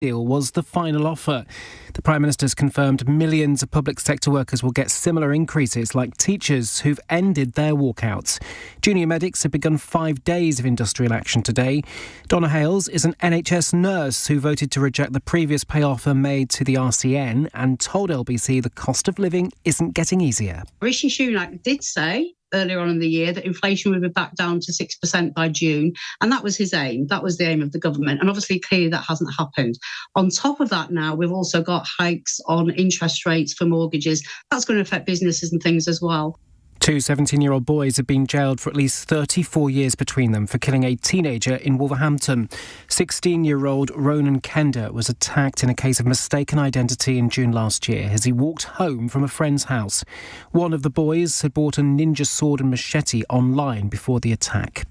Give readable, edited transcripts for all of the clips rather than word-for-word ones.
deal was the final offer. The Prime Minister's confirmed millions of public sector workers will get similar increases, like teachers who've ended their walkouts. Junior medics have begun 5 days of industrial action today. Donna Hales is an NHS nurse who voted to reject the previous pay offer made to the RCN and told LBC the cost of living isn't getting easier. Rishi Sunak did say earlier on in the year that inflation would be back down to 6% by June. And that was his aim. That was the aim of the government. And obviously, clearly, that hasn't happened. On top of that now, we've also got hikes on interest rates for mortgages. That's going to affect businesses and things as well. 2 17-year-old boys have been jailed for at least 34 years between them for killing a teenager in Wolverhampton. 16-year-old Ronan Kenda was attacked in a case of mistaken identity in June last year as he walked home from a friend's house. One of the boys had bought a ninja sword and machete online before the attack.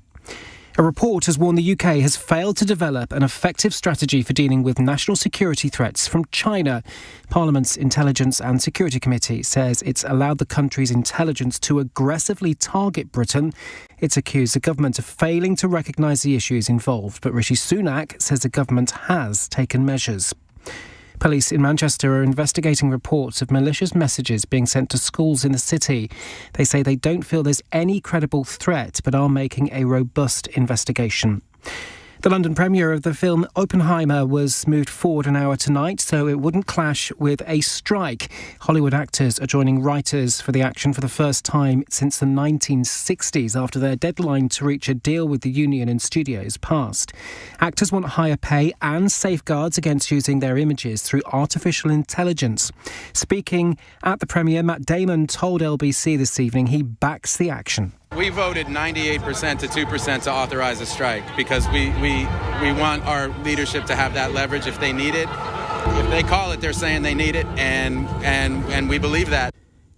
A report has warned the UK has failed to develop an effective strategy for dealing with national security threats from China. Parliament's Intelligence and Security Committee says it's allowed the country's intelligence to aggressively target Britain. It's accused the government of failing to recognise the issues involved, but Rishi Sunak says the government has taken measures. Police in Manchester are investigating reports of malicious messages being sent to schools in the city. They say they don't feel there's any credible threat, but are making a robust investigation. The London premiere of the film Oppenheimer was moved forward an hour tonight so it wouldn't clash with a strike. Hollywood actors are joining writers for the action for the first time since the 1960s after their deadline to reach a deal with the union and studios passed. Actors want higher pay and safeguards against using their images through artificial intelligence. Speaking at the premiere, Matt Damon told LBC this evening he backs the action. We voted 98% to 2% to authorize a strike because we want our leadership to have that leverage if they need it. If they call it, they're saying they need it, and we believe that.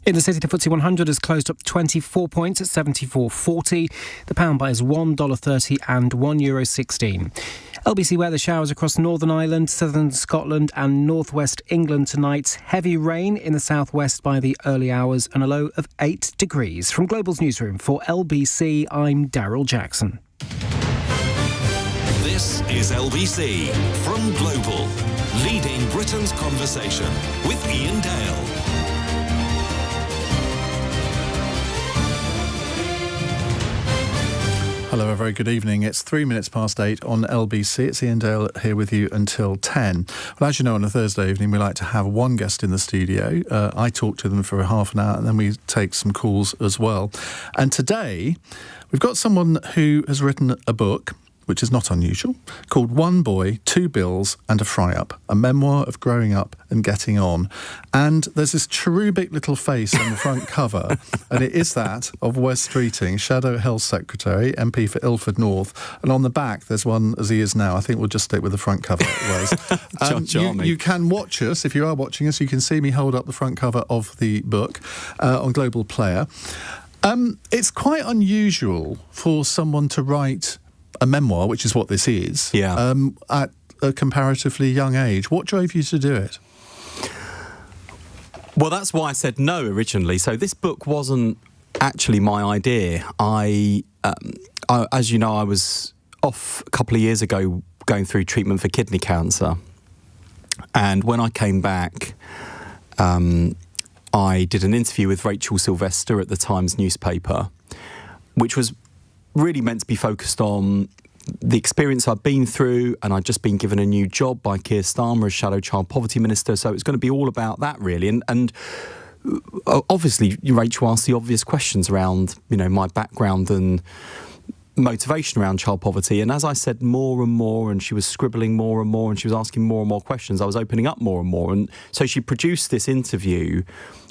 In the city, the FTSE 100 has closed up 24 points at 74.40. The pound buys $1.30 and €1.16. LBC weather: showers across Northern Ireland, southern Scotland and northwest England tonight. Heavy rain in the southwest by the early hours and a low of 8 degrees. From Global's newsroom for LBC, I'm Daryl Jackson. This is LBC from Global, leading Britain's conversation with Iain Dale. Hello, a very good evening. It's 3 minutes past 8 on LBC. It's Iain Dale here with you until 10. Well, as you know, on a Thursday evening, we like to have one guest in the studio. I talk to them for half an hour and then we take some calls as well. And today, we've got someone who has written a book, which is not unusual, called One Boy, Two Bills and a Fry-Up, a memoir of growing up and getting on. And there's this cherubic little face on the front cover, and it is that of Wes Streeting, Shadow Health Secretary, MP for Ilford North. And on the back, there's one as he is now. I think we'll just stick with the front cover, Wes. You can watch us. If you are watching us, you can see me hold up the front cover of the book on Global Player. It's quite unusual for someone to write a memoir, which is what this is, at a comparatively young age. What drove you to do it? Well, that's why I said no originally. So this book wasn't actually my idea. I as you know, I was off a couple of years ago going through treatment for kidney cancer. And when I came back, I did an interview with Rachel Sylvester at the Times newspaper, which was really meant to be focused on the experience I'd been through, and I'd just been given a new job by Keir Starmer as Shadow Child Poverty Minister, so it's going to be all about that, really. And obviously, Rachel asked the obvious questions around, my background and motivation around child poverty. And as I said more and more, and she was scribbling more and more, and she was asking more and more questions, I was opening up more and more. And so she produced this interview,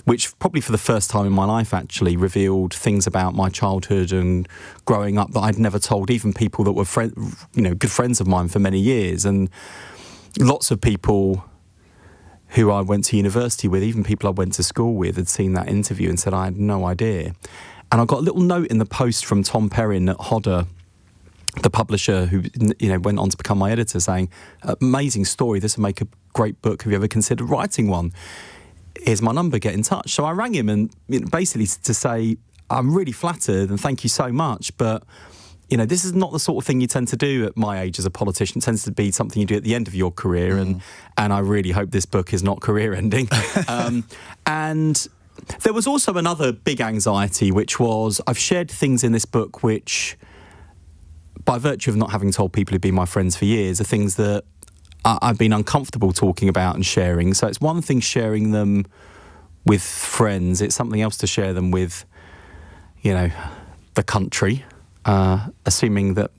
which probably for the first time in my life actually revealed things about my childhood and growing up that I'd never told even people that were good friends of mine for many years. And lots of people who I went to university with, even people I went to school with, had seen that interview and said I had no idea. And I got a little note in the post from Tom Perrin at Hodder, the publisher who went on to become my editor, saying, amazing story, this would make a great book. Have you ever considered writing one? Here's my number, get in touch. So I rang him and basically to say, I'm really flattered and thank you so much, but this is not the sort of thing you tend to do at my age as a politician. It tends to be something you do at the end of your career, and I really hope this book is not career-ending. And there was also another big anxiety, which was I've shared things in this book which, by virtue of not having told people who've been my friends for years, are things that I've been uncomfortable talking about and sharing. So it's one thing sharing them with friends. It's something else to share them with, the country, assuming that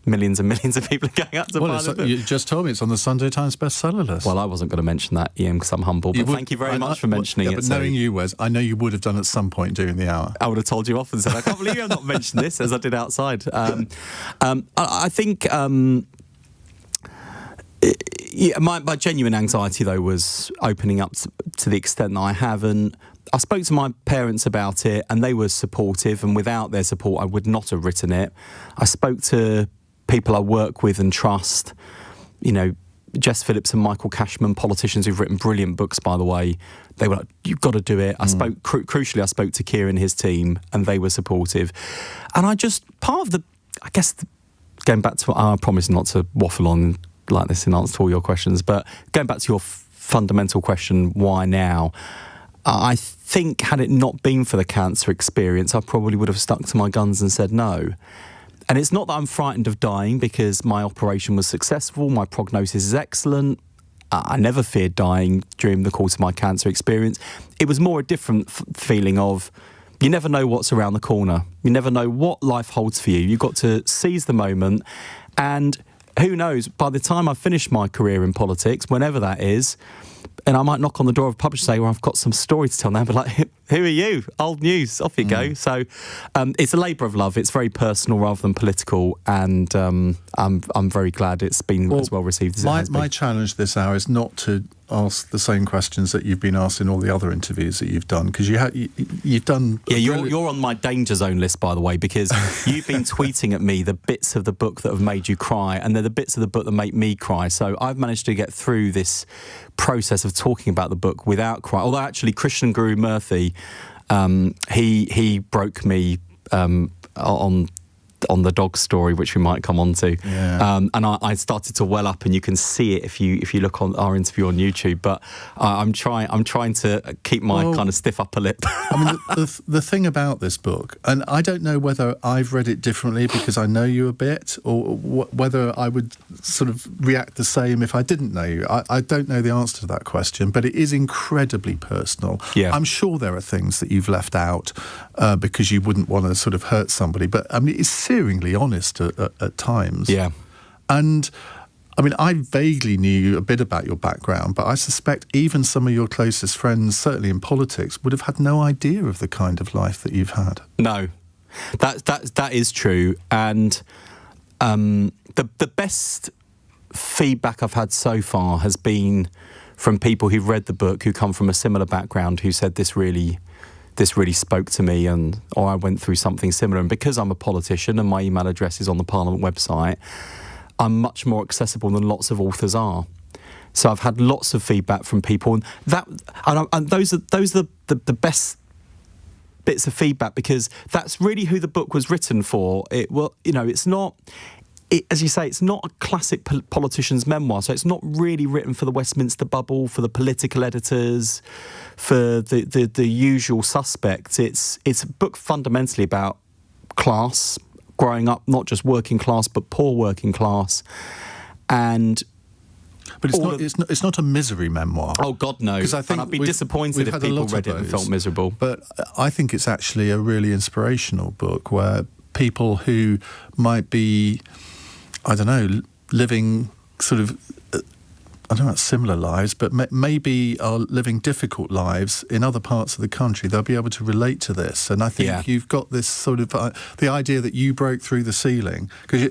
millions and millions of people are going out to buy the book. You just told me it's on the Sunday Times bestseller list. Well, I wasn't going to mention that, Iain, because I'm humble, but thank you very much for mentioning it. But knowing you, Wes, I know you would have done at some point during the hour. I would have told you off and said, I can't believe you have not mentioned this, as I did outside. I think... my genuine anxiety, though, was opening up to the extent that I have. And I spoke to my parents about it, and they were supportive. And without their support, I would not have written it. I spoke to people I work with and trust, Jess Phillips and Michael Cashman, politicians who've written brilliant books, by the way. They were like, you've got to do it. I spoke, crucially, I spoke to Keir and his team, and they were supportive. And going back to, I promise not to waffle on like this in answer to all your questions, but going back to your fundamental question, why now? I think had it not been for the cancer experience, I probably would have stuck to my guns and said no. And it's not that I'm frightened of dying, because my operation was successful, my prognosis is excellent. I never feared dying during the course of my cancer experience. It was more a different feeling of, you never know what's around the corner. You never know what life holds for you. You've got to seize the moment, and who knows, by the time I finish my career in politics, whenever that is, and I might knock on the door of a publisher and say, well, I've got some story to tell now, but like, who are you? Old news, off you go. So it's a labour of love. It's very personal rather than political, and I'm very glad it's been as well received as it has been. My challenge this hour is not to ask the same questions that you've been asked in all the other interviews that you've done, because you've done... Yeah, you're on my danger zone list, by the way, because you've been tweeting at me the bits of the book that have made you cry, and they're the bits of the book that make me cry. So I've managed to get through this process of talking about the book without crying. Although actually Christian Guru Murthy, he broke me on the dog story, which we might come on to. Yeah. And I started to well up, and you can see it if you look on our interview on YouTube. But I'm trying to keep my kind of stiff upper lip. I mean, the thing about this book, and I don't know whether I've read it differently because I know you a bit, or whether I would sort of react the same if I didn't know you. I don't know the answer to that question, but it is incredibly personal. Yeah. I'm sure there are things that you've left out because you wouldn't want to sort of hurt somebody, but I mean, it's searingly honest at times. Yeah. And I mean, I vaguely knew a bit about your background, but I suspect even some of your closest friends, certainly in politics, would have had no idea of the kind of life that you've had. No, that is true. And the best feedback I've had so far has been from people who've read the book, who come from a similar background, who said this really spoke to me, or I went through something similar. And because I'm a politician and my email address is on the Parliament website, I'm much more accessible than lots of authors are. So I've had lots of feedback from people, and those are the best bits of feedback, because that's really who the book was written for. It's not. As you say, it's not a classic politician's memoir, so it's not really written for the Westminster bubble, for the political editors, for the usual suspects. It's a book fundamentally about class, growing up, not just working class, but poor working class. But it's not a misery memoir. Oh, God, no. Because I think I'd be disappointed if people read it and felt miserable. But I think it's actually a really inspirational book where people who might be, I don't know, living sort of, I don't know, similar lives, but maybe are living difficult lives in other parts of the country, they'll be able to relate to this. And I think you've got this sort of, the idea that you broke through the ceiling, because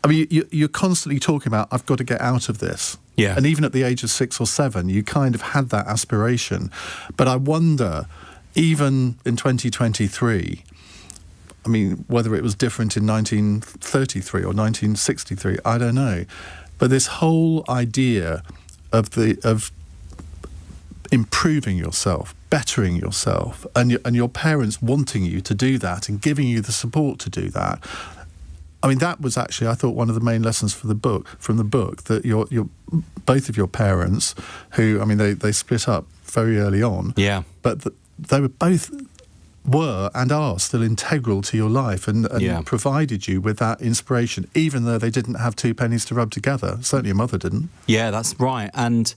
you're constantly talking about, I've got to get out of this. Yeah. And even at the age of 6 or 7, you kind of had that aspiration. But I wonder, even in 2023, I mean, whether it was different in 1933 or 1963, I don't know. But this whole idea of improving yourself, bettering yourself, and your parents wanting you to do that and giving you the support to do that, I mean, that was actually, I thought, one of the main lessons from the book, that your both of your parents, who, I mean, they split up very early on. Yeah. But they were and are still integral to your life and provided you with that inspiration, even though they didn't have two pennies to rub together. Certainly your mother didn't. Yeah, that's right. And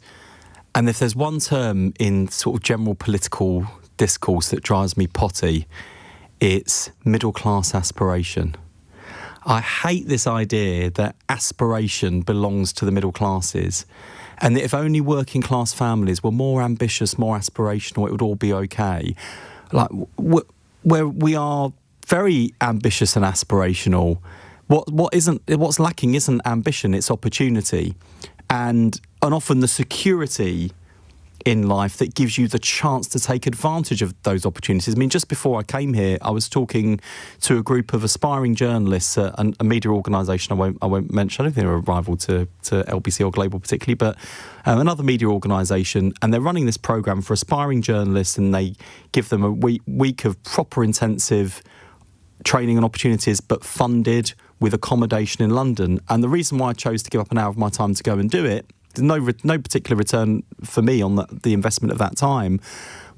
if there's one term in sort of general political discourse that drives me potty, it's middle-class aspiration. I hate this idea that aspiration belongs to the middle classes, and that if only working class families were more ambitious, more aspirational, it would all be okay. Like, where we are very ambitious and aspirational, what's lacking isn't ambition, it's opportunity, and often the security in life that gives you the chance to take advantage of those opportunities. I mean, just before I came here, I was talking to a group of aspiring journalists at a media organisation I won't mention. I don't think they're a rival to LBC or Global particularly, but another media organisation, and they're running this programme for aspiring journalists, and they give them a week of proper intensive training and opportunities, but funded with accommodation in London. And the reason why I chose to give up an hour of my time to go and do it, no particular return for me on the investment of that time,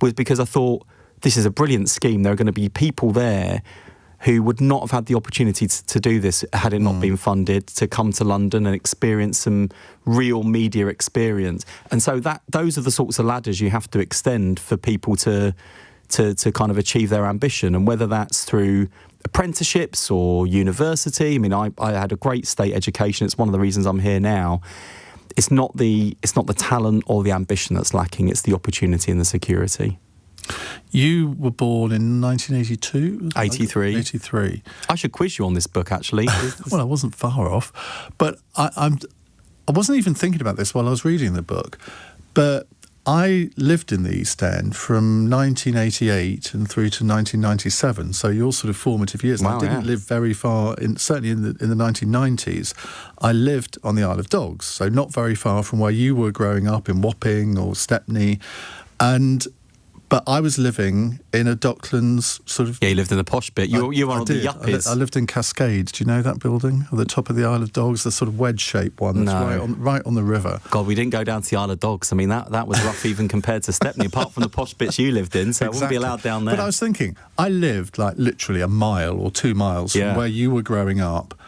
was because I thought, this is a brilliant scheme. There are going to be people there who would not have had the opportunity to do this had it not been funded, to come to London and experience some real media experience. And so those are the sorts of ladders you have to extend for people to kind of achieve their ambition, and whether that's through apprenticeships or university. I mean, I had a great state education. It's one of the reasons I'm here now. It's not the talent or the ambition that's lacking, it's the opportunity and the security. You were born in 1982? 83. 83. I should quiz you on this book, actually. Well, I wasn't far off, but I wasn't even thinking about this while I was reading the book, but I lived in the East End from 1988 and through to 1997, so your sort of formative years. Wow, I didn't live very far, certainly in the 1990s. I lived on the Isle of Dogs, so not very far from where you were growing up in Wapping or Stepney, but I was living in a Docklands sort of... Yeah, you lived in the posh bit. You were one of the yuppies. I lived in Cascade. Do you know that building? At the top of the Isle of Dogs, the sort of wedge-shaped one that's right on the river. God, we didn't go down to the Isle of Dogs. I mean, that was rough even compared to Stepney, apart from the posh bits you lived in, so I wouldn't be allowed down there. But I was thinking, I lived like literally a mile or 2 miles from where you were growing up.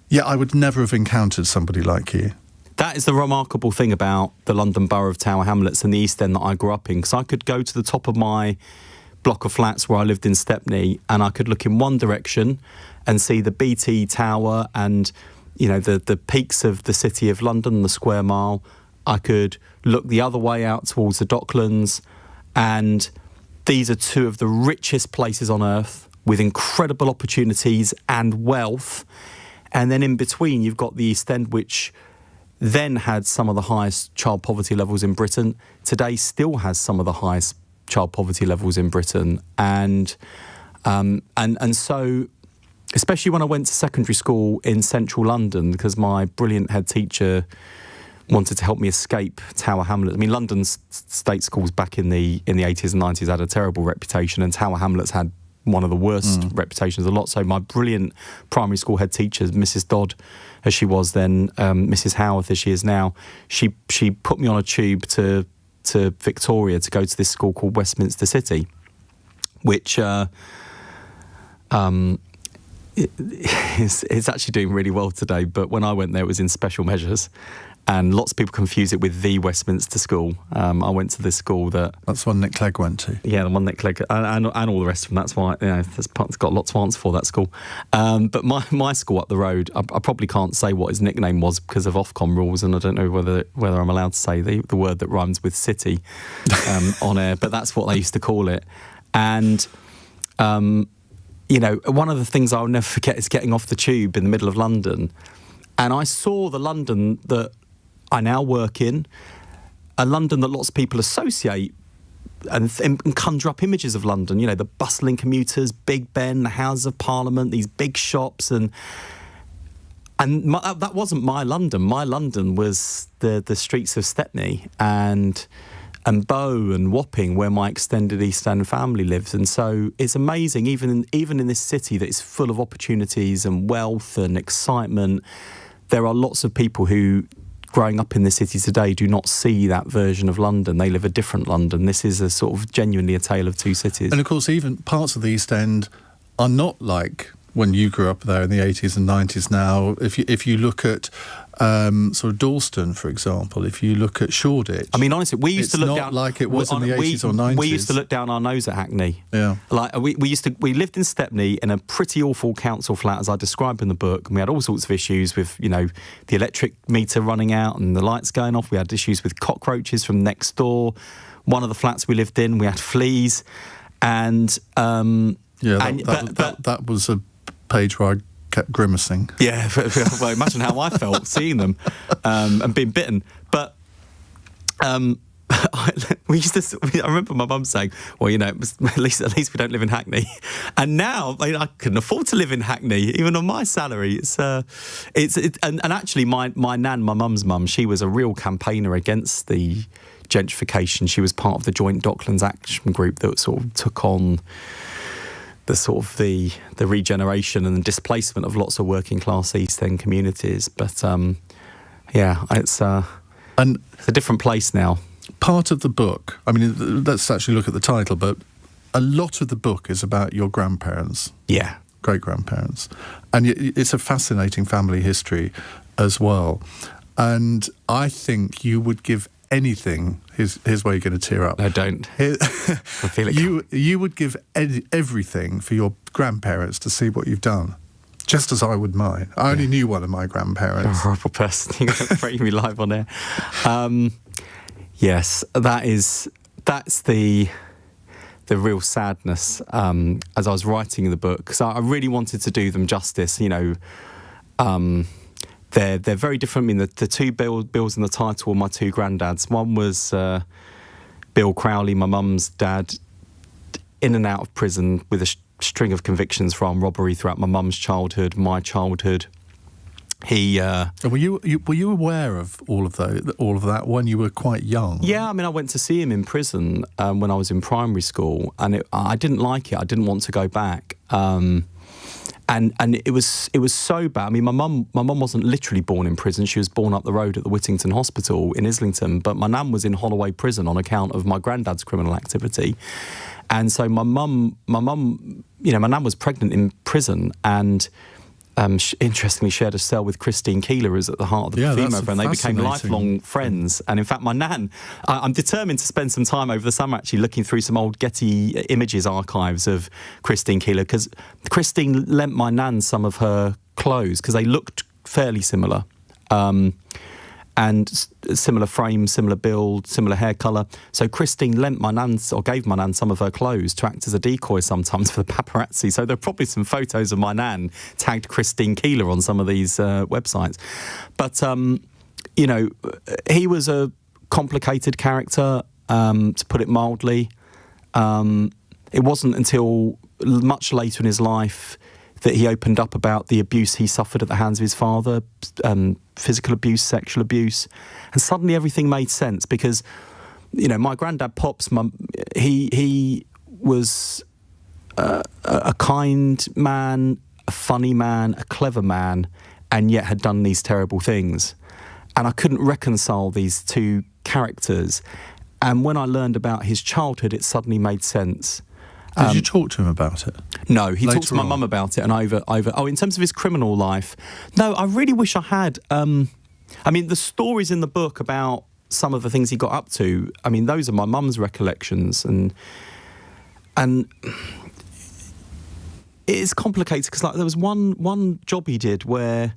Yeah, I would never have encountered somebody like you. That is the remarkable thing about the London Borough of Tower Hamlets and the East End that I grew up in, because I could go to the top of my block of flats where I lived in Stepney, and I could look in one direction and see the BT Tower and, you know, the peaks of the City of London, the Square Mile. I could look the other way out towards the Docklands, and these are two of the richest places on earth with incredible opportunities and wealth. And then in between, you've got the East End, which then had some of the highest child poverty levels in Britain, today still has some of the highest child poverty levels in Britain. And so, especially when I went to secondary school in central London, because my brilliant head teacher wanted to help me escape Tower Hamlets. I mean, London's state schools back in the 80s and 90s had a terrible reputation, and Tower Hamlets had one of the worst reputations a lot. So my brilliant primary school head teacher, Mrs. Dodd, as she was then, Mrs. Howarth as she is now, she put me on a tube to Victoria to go to this school called Westminster City, which it's actually doing really well today. But when I went there, it was in special measures. And lots of people confuse it with the Westminster School. I went to this school that's one Nick Clegg went to. Yeah, the one Nick Clegg, and all the rest of them. That's why, you know, it's got lots to answer for, that school. But my school up the road, I probably can't say what his nickname was because of Ofcom rules, and I don't know whether I'm allowed to say the word that rhymes with city on air, but that's what they used to call it. And you know, one of the things I'll never forget is getting off the tube in the middle of London, and I saw the London that I now work in, a London that lots of people associate and conjure up images of London, you know, the bustling commuters, Big Ben, the Houses of Parliament, these big shops, and that wasn't my London. My London was the streets of Stepney and and Bow and Wapping, where my extended East End family lives. And so it's amazing, even in this city that is full of opportunities and wealth and excitement, there are lots of people who, growing up in the city today, do not see that version of London. They live a different London. This is a sort of genuinely a tale of two cities. And of course, even parts of the East End are not like when you grew up there in the 80s and 90s now. If you look at sort of Dalston, for example, if you look at Shoreditch... I mean, honestly, we used to look down... It's not like it was in the 80s or 90s. We used to look down our nose at Hackney. Yeah. Like, we lived in Stepney in a pretty awful council flat, as I describe in the book, and we had all sorts of issues with, you know, the electric meter running out and the lights going off. We had issues with cockroaches from next door. One of the flats we lived in, we had fleas. And... that was a page where I kept grimacing. Yeah, well, imagine how I felt seeing them and being bitten. But I remember my mum saying, well, you know, at least we don't live in Hackney. And now I couldn't afford to live in Hackney, even on my salary. And actually my nan, my mum's mum, she was a real campaigner against the gentrification. She was part of the Joint Docklands Action Group that sort of took on the regeneration and the displacement of lots of working class East End communities. But it's a different place now. Part of the book, I mean, let's actually look at the title, but a lot of the book is about your grandparents. Yeah. Great-grandparents. And it's a fascinating family history as well. And I think you would give anything. Here's where you're going to tear up. No, don't. I feel it. You would give everything for your grandparents to see what you've done, just as I would mine. I only knew one of my grandparents. You're a horrible person. You're going to break me live on air. Yes, that's the real sadness as I was writing the book, because I really wanted to do them justice. You know, they're very different. I mean, the two bills in the title were my two granddads. One was Bill Crowley, my mum's dad, in and out of prison with a string of convictions for armed robbery throughout my mum's childhood, my childhood. Were you aware of all of that when you were quite young? Yeah, I mean, I went to see him in prison when I was in primary school, and I didn't like it. I didn't want to go back. And it was so bad. I mean, my mum wasn't literally born in prison. She was born up the road at the Whittington Hospital in Islington. But my nan was in Holloway Prison on account of my granddad's criminal activity. And so my mum, you know, my nan was pregnant in prison, and interestingly shared a cell with Christine Keeler, who's at the heart of the perfume over, and they became lifelong friends. And in fact, my nan, I'm determined to spend some time over the summer actually looking through some old Getty Images archives of Christine Keeler, because Christine lent my nan some of her clothes because they looked fairly similar. And similar frame, similar build, similar hair colour. So Christine lent my nan, or gave my nan some of her clothes to act as a decoy sometimes for the paparazzi. So there are probably some photos of my nan tagged Christine Keeler on some of these websites. But, you know, he was a complicated character, to put it mildly. It wasn't until much later in his life that he opened up about the abuse he suffered at the hands of his father, physical abuse, sexual abuse. And suddenly everything made sense because, you know, my granddad Pops, he was a kind man, a funny man, a clever man, and yet had done these terrible things. And I couldn't reconcile these two characters. And when I learned about his childhood, it suddenly made sense. Did you talk to him about it? No, he talked to my mum about it, and in terms of his criminal life, no, I really wish I had. I mean, the stories in the book about some of the things he got up to, I mean, those are my mum's recollections, and it is complicated because, like, there was one job he did where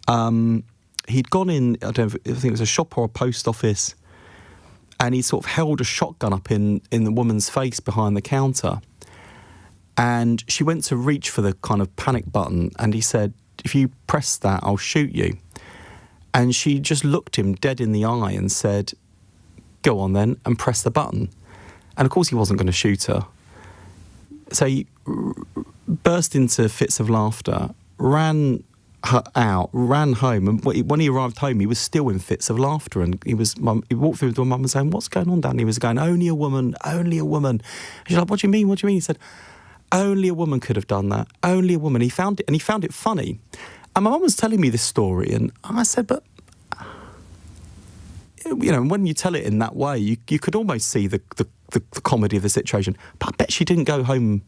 he'd gone in, I think it was a shop or a post office, and he sort of held a shotgun up in the woman's face behind the counter. And she went to reach for the kind of panic button, and he said, "If you press that, I'll shoot you." And she just looked him dead in the eye and said, "Go on then, and press the button." And of course he wasn't going to shoot her. So he burst into fits of laughter, ran out, ran home, and when he arrived home, he was still in fits of laughter. And he walked through the door, Mum was saying, "What's going on, Dad?" And he was going, "Only a woman, only a woman." And she's like, "What do you mean? What do you mean?" He said, "Only a woman could have done that. Only a woman." He found it funny. And my mum was telling me this story, and I said, "But when you tell it in that way, you could almost see the comedy of the situation." But I bet she didn't go home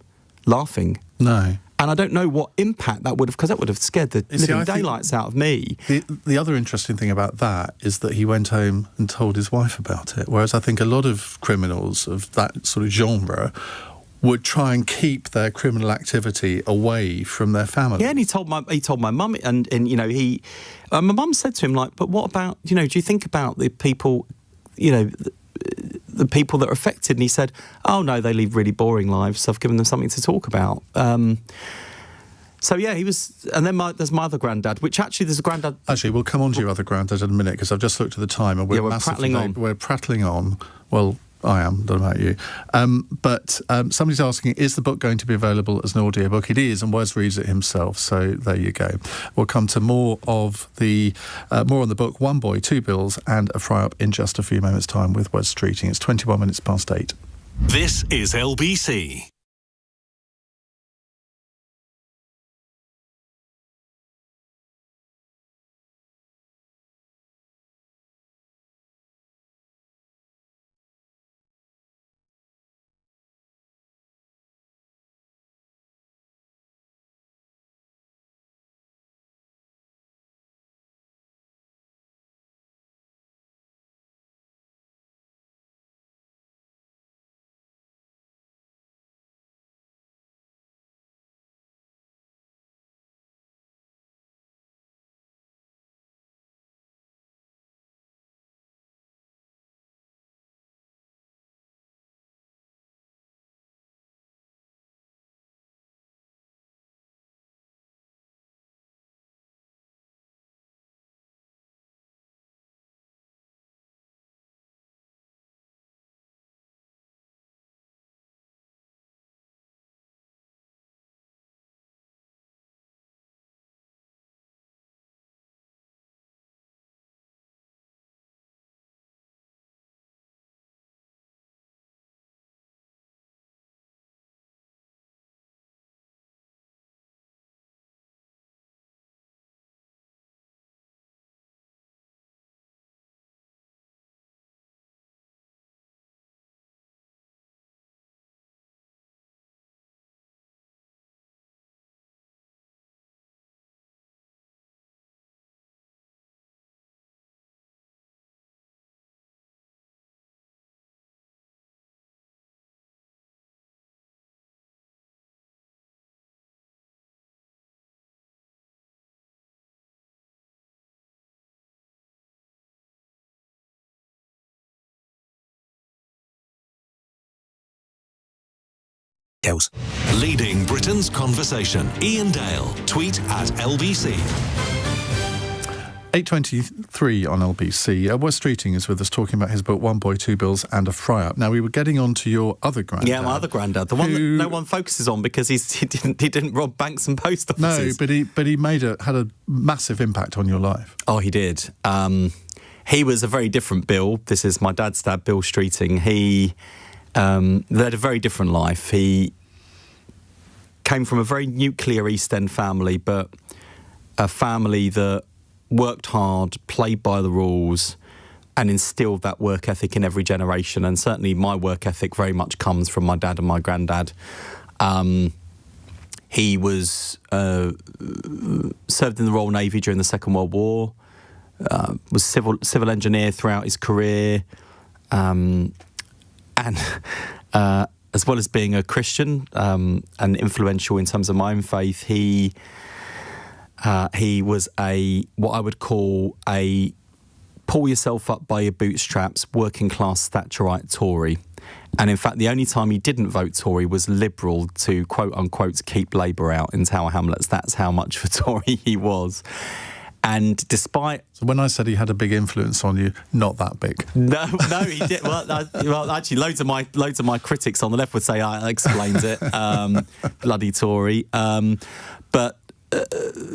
laughing. No. And I don't know what impact that would have, because that would have scared the living daylights out of me. The other interesting thing about that is that he went home and told his wife about it, whereas I think a lot of criminals of that sort of genre would try and keep their criminal activity away from their family. Yeah, and he told my mum, and my mum said to him, like, "But what about, do you think about the people, the people that are affected?" And he said, "Oh no, they lead really boring lives, so I've given them something to talk about." So yeah, he was, and then there's my other granddad, which actually there's a granddad. Actually, we'll come on to your other granddad in a minute, because I've just looked at the time and we're prattling on. We're prattling on. Well, I am, don't know about you. But somebody's asking, is the book going to be available as an audiobook? It is, and Wes reads it himself, so there you go. We'll come to more on the book, One Boy, Two Bills and a Fry-Up in just a few moments' time with Wes Streeting. It's 21 minutes past 8. This is LBC. Leading Britain's conversation. Iain Dale. Tweet at LBC. 8:23 on LBC. Wes Streeting is with us talking about his book, One Boy, Two Bills and a Fry-Up. Now, we were getting on to your other granddad. Yeah, my other granddad, the one that no one focuses on because he didn't rob banks and post offices. No, but he had a massive impact on your life. Oh, he did. He was a very different Bill. This is my dad's dad, Bill Streeting. He led a very different life. He came from a very nuclear East End family, but a family that worked hard, played by the rules, and instilled that work ethic in every generation. And certainly my work ethic very much comes from my dad and my granddad. He was served in the Royal Navy during the Second World War, was civil engineer throughout his career, and as well as being a Christian and influential in terms of my own faith, he was what I would call a pull yourself up by your bootstraps, working class Thatcherite Tory. And in fact, the only time he didn't vote Tory was Liberal to quote unquote keep Labour out in Tower Hamlets. That's how much of a Tory he was. And despite... So when I said he had a big influence on you, not that big. No, he did. Well, actually, loads of my critics on the left would say that explains it. Bloody Tory. But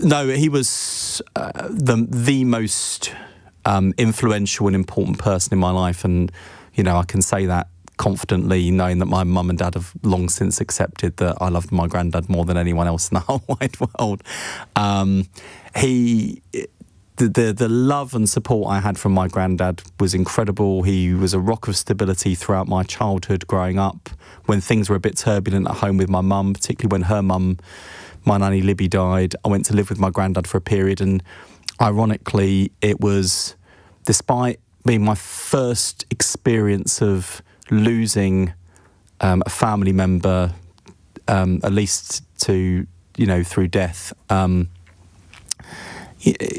No, he was the most influential and important person in my life, and I can say that confidently, knowing that my mum and dad have long since accepted that I loved my granddad more than anyone else in the whole wide world. The love and support I had from my granddad was incredible. He was a rock of stability throughout my childhood growing up. When things were a bit turbulent at home with my mum, particularly when her mum, my nanny Libby, died, I went to live with my granddad for a period, and ironically, it was, despite being my first experience of losing a family member, at least to, through death,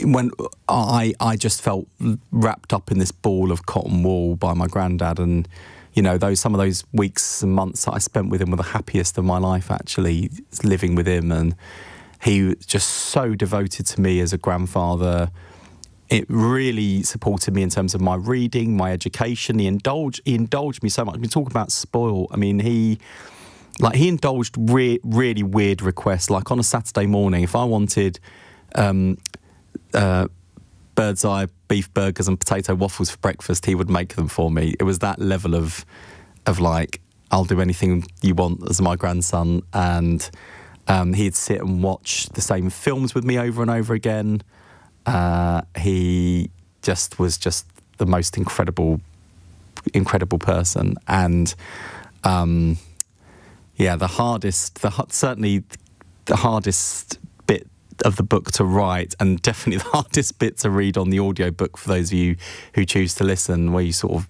when I just felt wrapped up in this ball of cotton wool by my granddad, and some of those weeks and months that I spent with him were the happiest of my life, actually, living with him. And he was just so devoted to me as a grandfather. It really supported me in terms of my reading, my education. He indulged me so much. I mean, talk about spoil. I mean, he indulged really weird requests. Like on a Saturday morning, if I wanted bird's eye beef burgers and potato waffles for breakfast, he would make them for me. It was that level of like, I'll do anything you want as my grandson. And he'd sit and watch the same films with me over and over again. He was the most incredible person. And certainly the hardest bit of the book to write, and definitely the hardest bit to read on the audio book for those of you who choose to listen, where you sort of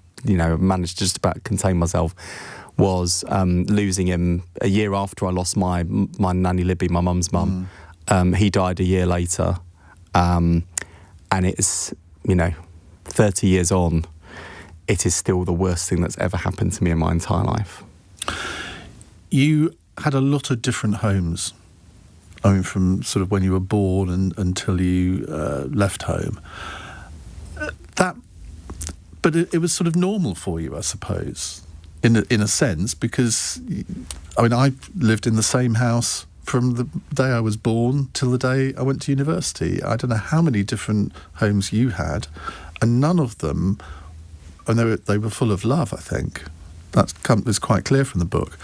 managed to just about contain myself, was losing him a year after I lost my nanny Libby, my mum's mum. He died a year later, and it's 30 years on, it is still the worst thing that's ever happened to me in my entire life. You had a lot of different homes. I mean, from sort of when you were born until you left home. But it was sort of normal for you, I suppose, in a sense, because I lived in the same house from the day I was born till the day I went to university. I don't know how many different homes you had, and none of them, and they were full of love, I think. It's quite clear from the book.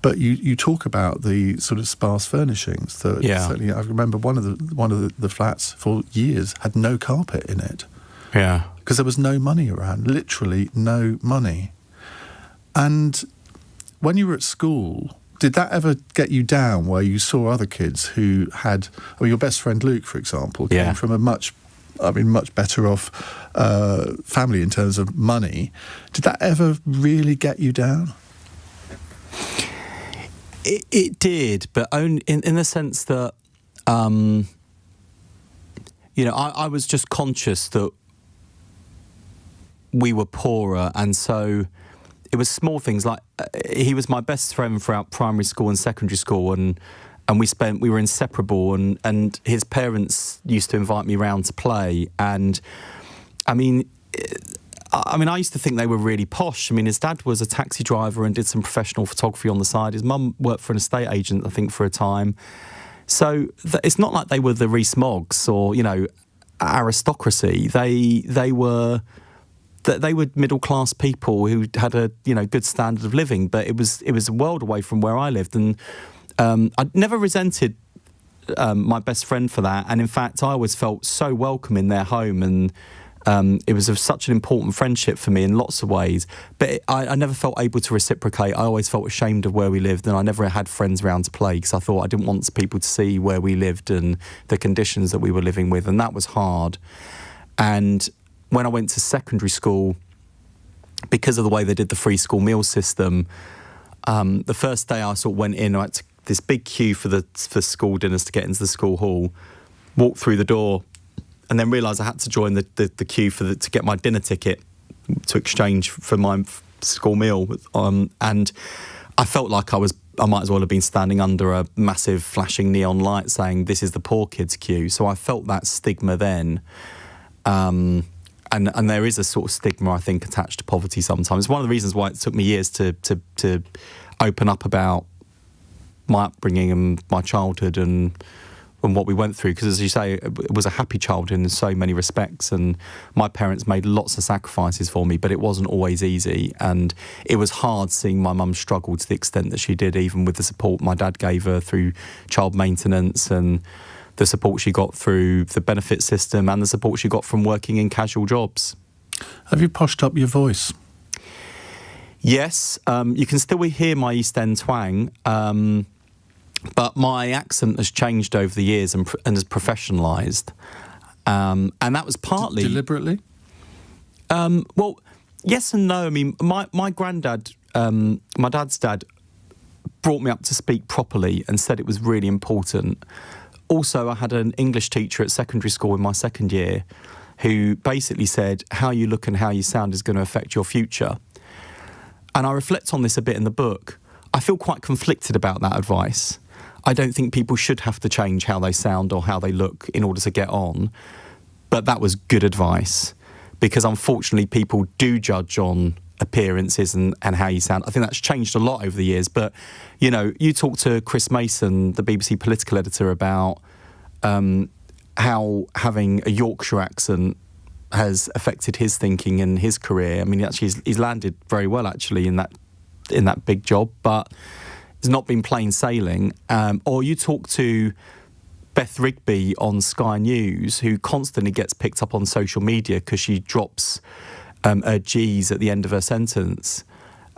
But you talk about the sort of sparse furnishings. Certainly, I remember one of the flats for years had no carpet in it. Yeah. Because there was no money around, literally no money. And when you were at school, did that ever get you down where you saw other kids who had, your best friend Luke, for example, came from a much better off family in terms of money. Did that ever really get you down? It did, but only in the sense that, I was just conscious that we were poorer, and so it was small things like he was my best friend throughout primary school and secondary school, and we were inseparable, and his parents used to invite me round to play, and I used to think they were really posh. I mean, his dad was a taxi driver and did some professional photography on the side. His mum worked for an estate agent, I think, for a time. So it's not like they were the Rees-Moggs or, aristocracy. They were middle-class people who had a, good standard of living, but it was a world away from where I lived. And I never resented my best friend for that. And in fact, I always felt so welcome in their home, and it was of such an important friendship for me in lots of ways, but I never felt able to reciprocate. I always felt ashamed of where we lived, and I never had friends around to play because I thought I didn't want people to see where we lived and the conditions that we were living with, and that was hard. And when I went to secondary school, because of the way they did the free school meal system, the first day I sort of went in, I had this big queue for school dinners to get into the school hall, walked through the door, and then realised I had to join the queue to get my dinner ticket to exchange for my school meal. And I felt like I might as well have been standing under a massive flashing neon light saying, "This is the poor kids' queue." So I felt that stigma then. And there is a sort of stigma, I think, attached to poverty sometimes. It's one of the reasons why it took me years to open up about my upbringing and my childhood and what we went through, because as you say, it was a happy childhood in so many respects, and my parents made lots of sacrifices for me, but it wasn't always easy, and it was hard seeing my mum struggle to the extent that she did, even with the support my dad gave her through child maintenance and the support she got through the benefit system and the support she got from working in casual jobs. Have you poshed up your voice? Yes, you can still hear my East End twang, but my accent has changed over the years and has professionalised. And that was partly... Deliberately? Well, yes and no. I mean, my granddad, my dad's dad, brought me up to speak properly and said it was really important. Also, I had an English teacher at secondary school in my second year who basically said, how you look and how you sound is going to affect your future. And I reflect on this a bit in the book. I feel quite conflicted about that advice. I don't think people should have to change how they sound or how they look in order to get on. But that was good advice, because unfortunately people do judge on appearances and how you sound. I think that's changed a lot over the years. But, you know, you talk to Chris Mason, the BBC political editor, about how having a Yorkshire accent has affected his thinking and his career. I mean, actually, he's landed very well, actually, in that big job, but it's not been plain sailing. Or you talk to Beth Rigby on Sky News, who constantly gets picked up on social media because she drops her G's at the end of her sentence.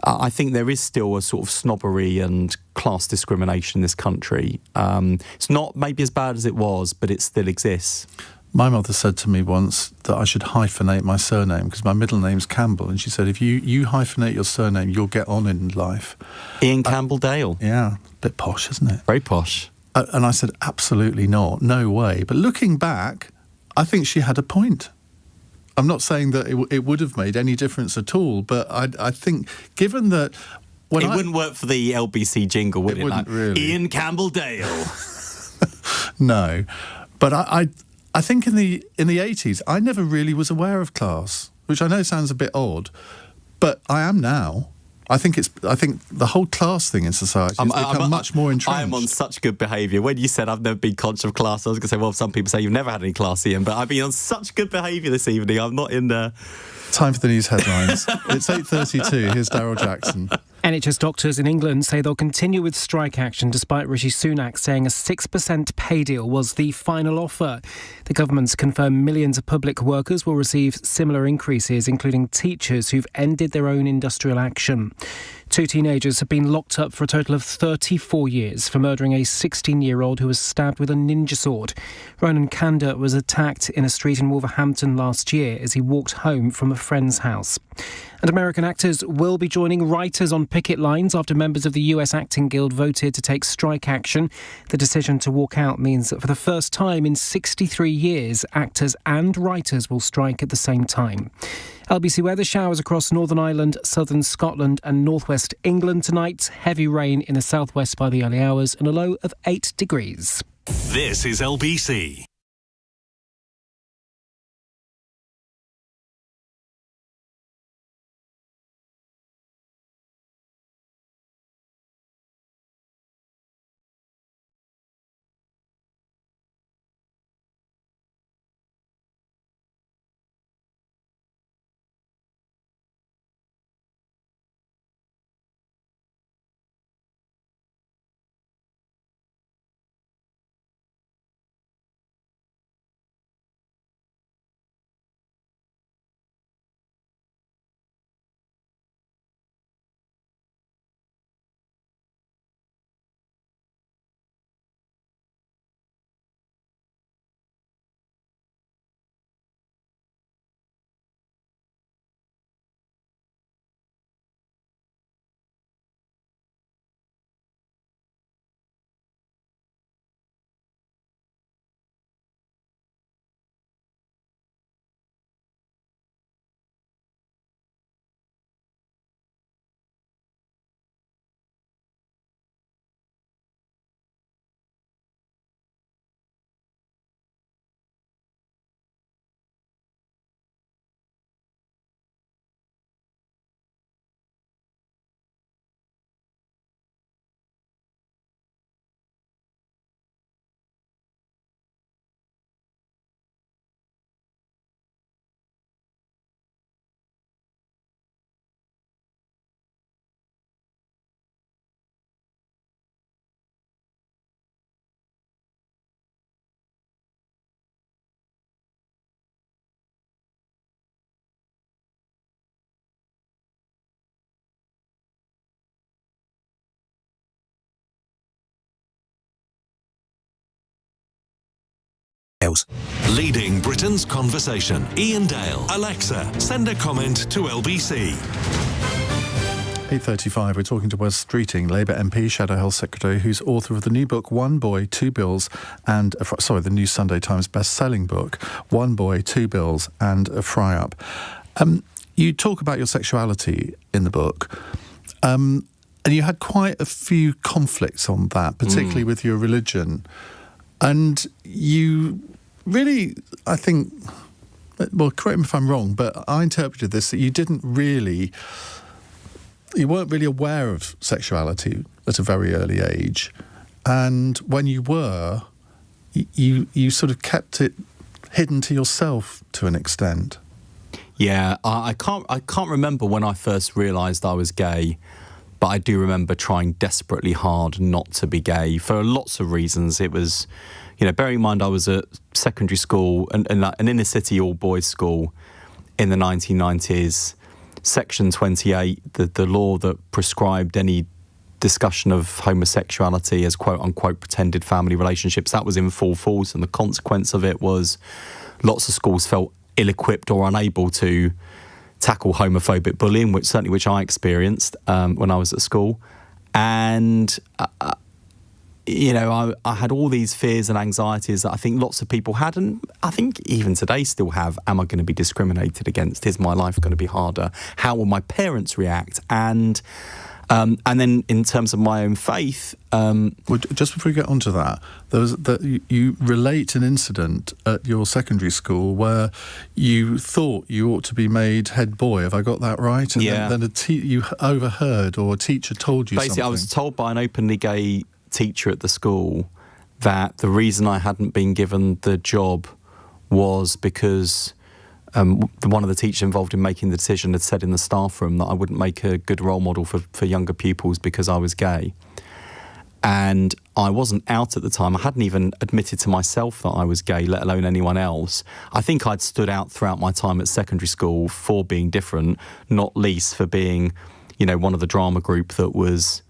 I think there is still a sort of snobbery and class discrimination in this country. It's not maybe as bad as it was, but it still exists. My mother said to me once that I should hyphenate my surname because my middle name's Campbell, and she said, if you hyphenate your surname, you'll get on in life. Iain Campbell Dale. Yeah, a bit posh, isn't it? Very posh. And I said, absolutely not, no way. But looking back, I think she had a point. I'm not saying that it would have made any difference at all, but I think, given that... It wouldn't work for the LBC jingle, would it? It wouldn't really. Iain Campbell Dale. No. But I think in the 80s, I never really was aware of class, which I know sounds a bit odd, but I am now. I think the whole class thing in society has become much more entrenched. I am on such good behaviour. When you said I've never been conscious of class, I was going to say, well, some people say you've never had any class, Ian, but I've been on such good behaviour this evening. I'm not in the... Time for the news headlines. It's 8:32. Here's Daryl Jackson. NHS doctors in England say they'll continue with strike action despite Rishi Sunak saying a 6% pay deal was the final offer. The government's confirmed millions of public workers will receive similar increases, including teachers who've ended their own industrial action. 2 teenagers have been locked up for a total of 34 years for murdering a 16-year-old who was stabbed with a ninja sword. Ronan Kanda was attacked in a street in Wolverhampton last year as he walked home from a friend's house. And American actors will be joining writers on picket lines after members of the US Acting Guild voted to take strike action. The decision to walk out means that for the first time in 63 years, actors and writers will strike at the same time. LBC weather: showers across Northern Ireland, southern Scotland and northwest England tonight. Heavy rain in the southwest by the early hours and a low of 8 degrees. This is LBC. details. Leading Britain's conversation. Iain Dale. Alexa, send a comment to LBC. 8:35, we're talking to Wes Streeting, Labour MP, Shadow Health Secretary, who's author of the new book, One Boy, Two Bills, and, the new Sunday Times best-selling book, One Boy, Two Bills, and a Fry-Up. You talk about your sexuality in the book, and you had quite a few conflicts on that, particularly with your religion. And you really, I think, well, correct me if I'm wrong, but I interpreted this that you weren't really aware of sexuality at a very early age. And when you were, you sort of kept it hidden to yourself to an extent. Yeah, I can't remember when I first realised I was gay, but I do remember trying desperately hard not to be gay for lots of reasons. It was, bearing in mind I was at secondary school, an inner city all-boys school in the 1990s. Section 28, the law that prescribed any discussion of homosexuality as quote-unquote pretended family relationships, that was in full force, and the consequence of it was lots of schools felt ill-equipped or unable to tackle homophobic bullying, which I experienced when I was at school. And I had all these fears and anxieties that I think lots of people had, and I think even today still have. Am I going to be discriminated against? Is my life going to be harder? How will my parents react? And then in terms of my own faith... Well, just before we get onto that, you relate an incident at your secondary school where you thought you ought to be made head boy. Have I got that right? And yeah. Then you overheard, or a teacher told you Basically, something. I was told by an openly gay teacher at the school that the reason I hadn't been given the job was because one of the teachers involved in making the decision had said in the staff room that I wouldn't make a good role model for younger pupils because I was gay. And I wasn't out at the time. I hadn't even admitted to myself that I was gay, let alone anyone else. I think I'd stood out throughout my time at secondary school for being different, not least for being, one of the drama group that was...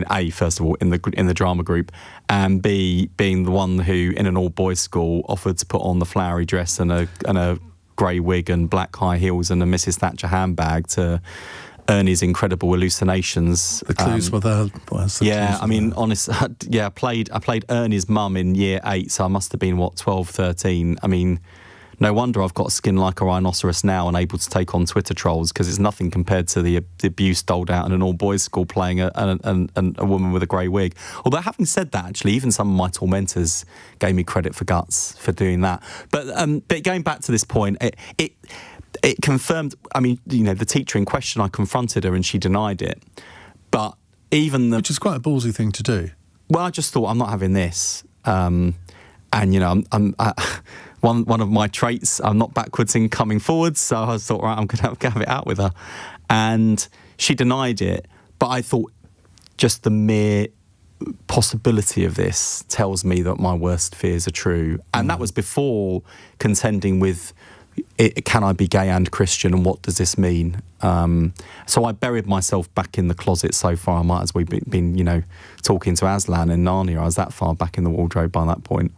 A, first of all, in the drama group, and B, being the one who, in an all-boys school, offered to put on the flowery dress and a grey wig and black high heels and a Mrs. Thatcher handbag to Ernie's incredible hallucinations. The clues were there. I played Ernie's mum in year 8, so I must have been, 12, 13. No wonder I've got skin like a rhinoceros now and able to take on Twitter trolls, because it's nothing compared to the abuse doled out in an all-boys school playing a woman with a grey wig. Although, having said that, actually, even some of my tormentors gave me credit for guts for doing that. But going back to this point, it confirmed, the teacher in question, I confronted her and she denied it. But which is quite a ballsy thing to do. Well, I just thought, I'm not having this. One of my traits, I'm not backwards in coming forwards, so I thought, right, I'm going to have it out with her. And she denied it, but I thought just the mere possibility of this tells me that my worst fears are true. And that was before contending with, can I be gay and Christian, and what does this mean? So I buried myself back in the closet so far. I might as well been talking to Aslan in Narnia. I was that far back in the wardrobe by that point.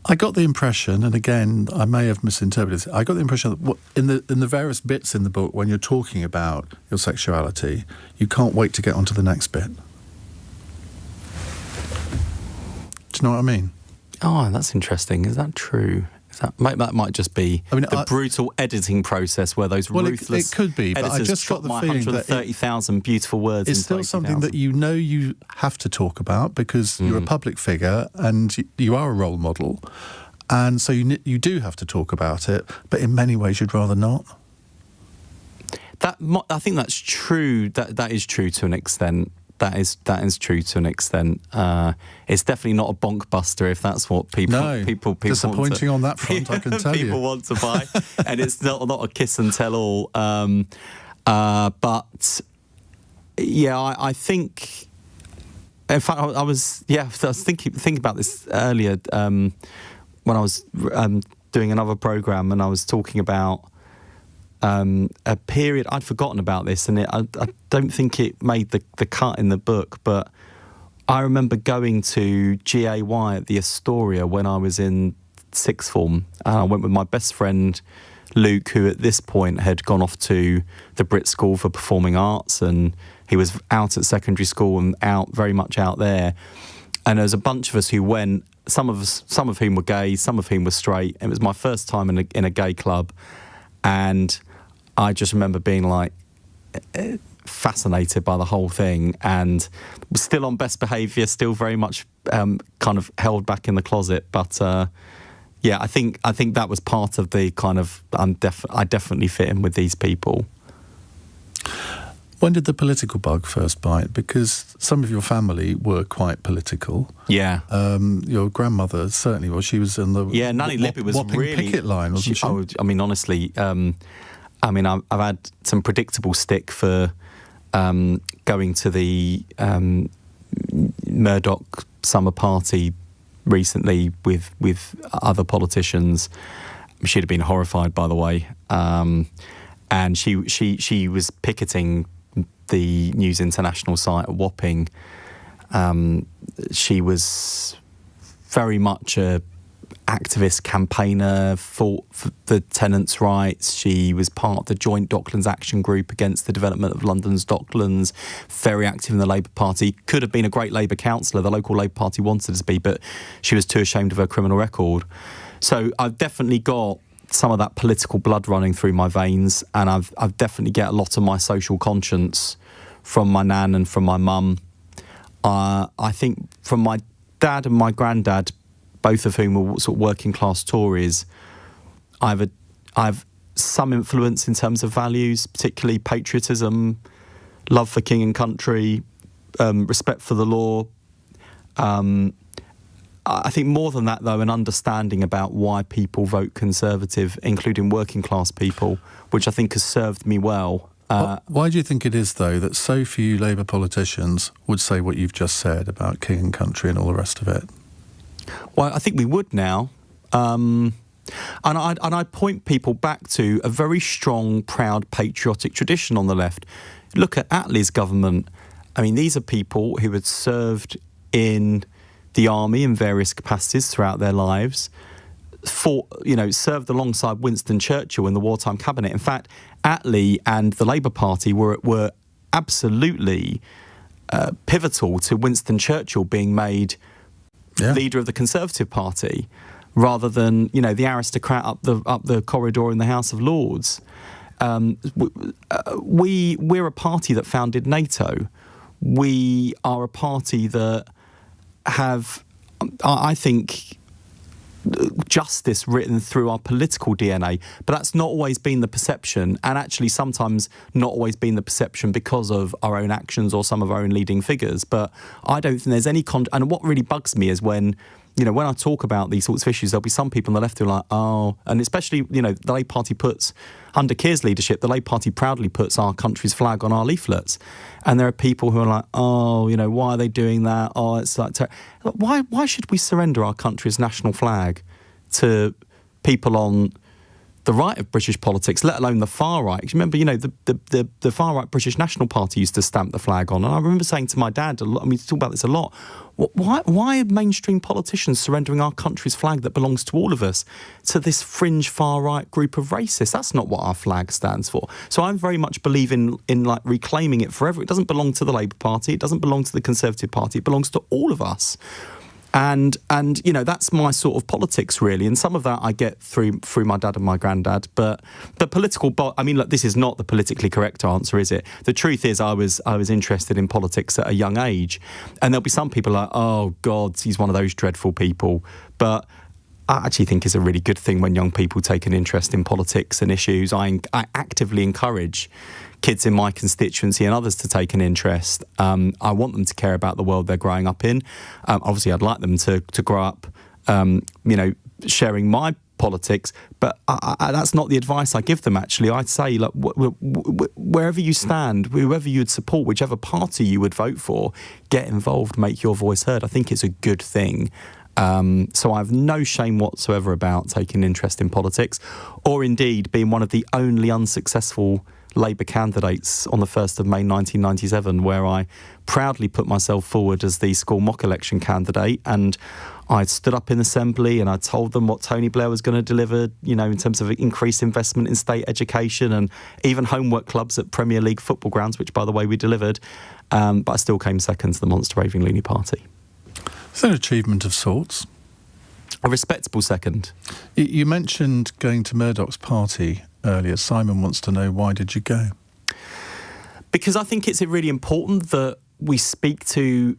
I got the impression, and again, I may have misinterpreted it, I got the impression that in the various bits in the book, when you're talking about your sexuality, you can't wait to get onto the next bit. Do you know what I mean? Oh, that's interesting. Is that true? That might just be the brutal editing process where those ruthless it could be, but I just got the feeling that 130,000 beautiful words. It's still something that you have to talk about because you're a public figure and you are a role model, and so you do have to talk about it. But in many ways, you'd rather not. I think that's true. That is true to an extent. That is true to an extent. It's definitely not a bonk buster if that's what people disappointing on that front. I can tell you, people want to buy, and it's not a kiss and tell all. But yeah, I think. In fact, I was thinking about this earlier when I was doing another programme, and I was talking about. A period, I'd forgotten about this, and I don't think it made the cut in the book, but I remember going to GAY at the Astoria when I was in sixth form. I went with my best friend Luke, who at this point had gone off to the Brit School for Performing Arts, and he was out at secondary school and very much out there. And there was a bunch of us who went, some of whom were gay, some of whom were straight. It was my first time in a gay club, and I just remember being like fascinated by the whole thing, and was still on best behaviour, still very much kind of held back in the closet. But yeah, I think that was part of the kind of I definitely fit in with these people. When did the political bug first bite? Because some of your family were quite political. Yeah. Your grandmother certainly was. She was in the Nanny Lippy was really picket line, wasn't she? I mean, honestly, I've had some predictable stick for going to the Murdoch summer party recently with other politicians. She'd have been horrified, by the way. And she was picketing the News International site at Wapping. She was very much a activist campaigner, fought for the tenants' rights. She was part of the joint Docklands Action Group against the development of London's Docklands, very active in the Labour Party. Could have been a great Labour councillor. The local Labour Party wanted her to be, but she was too ashamed of her criminal record. So I've definitely got some of that political blood running through my veins, and I've definitely get a lot of my social conscience from my nan and from my mum. I think from my dad and my granddad, both of whom were sort of working class Tories, I've some influence in terms of values, particularly patriotism, love for king and country, respect for the law. I think more than that, though, an understanding about why people vote Conservative, including working class people, which I think has served me well. Why do you think it is, though, that so few Labour politicians would say what you've just said about king and country and all the rest of it? Well, I think we would now. And I'd point people back to a very strong, proud, patriotic tradition on the left. Look at Attlee's government. I mean, these are people who had served in the army in various capacities throughout their lives, served alongside Winston Churchill in the wartime cabinet. In fact, Attlee and the Labour Party were absolutely pivotal to Winston Churchill being made leader of the Conservative Party, rather than the aristocrat up the corridor in the House of Lords. We're a party that founded NATO. We are a party that have, I think, justice written through our political DNA, but that's not always been the perception, and actually sometimes not always been the perception because of our own actions or some of our own leading figures. But I don't think there's any and what really bugs me is when I talk about these sorts of issues, there'll be some people on the left who are like, oh, and especially, the Labour Party puts, under Keir's leadership, the Labour Party proudly puts our country's flag on our leaflets. And there are people who are like, oh, why are they doing that? Oh, it's like, why should we surrender our country's national flag to people on the right of British politics, let alone the far right? Because remember, the far right British National Party used to stamp the flag on. And I remember saying to my dad, we talk about this a lot, why are mainstream politicians surrendering our country's flag that belongs to all of us to this fringe far right group of racists? That's not what our flag stands for. So I very much believe in like reclaiming it forever. It doesn't belong to the Labour Party. It doesn't belong to the Conservative Party. It belongs to all of us. And that's my sort of politics, really. And some of that I get through my dad and my granddad. But the political look, this is not the politically correct answer, is it? The truth is I was interested in politics at a young age. And there'll be some people like, oh, God, he's one of those dreadful people. But I actually think it's a really good thing when young people take an interest in politics and issues. I actively encourage kids in my constituency and others to take an interest. I want them to care about the world they're growing up in. Obviously, I'd like them to grow up, sharing my politics, but that's not the advice I give them, actually. I'd say, like, wherever you stand, whoever you'd support, whichever party you would vote for, get involved, make your voice heard. I think it's a good thing. So I have no shame whatsoever about taking interest in politics, or indeed being one of the only unsuccessful Labour candidates on the 1st of May 1997, where I proudly put myself forward as the school mock election candidate, and I stood up in Assembly and I told them what Tony Blair was going to deliver, you know, in terms of increased investment in state education and even homework clubs at Premier League football grounds, which, by the way, we delivered. But I still came second to the monster raving loony party. Is that an achievement of sorts? A respectable second. You mentioned going to Murdoch's party earlier. Simon wants to know, why did you go? Because I think it's really important that we speak to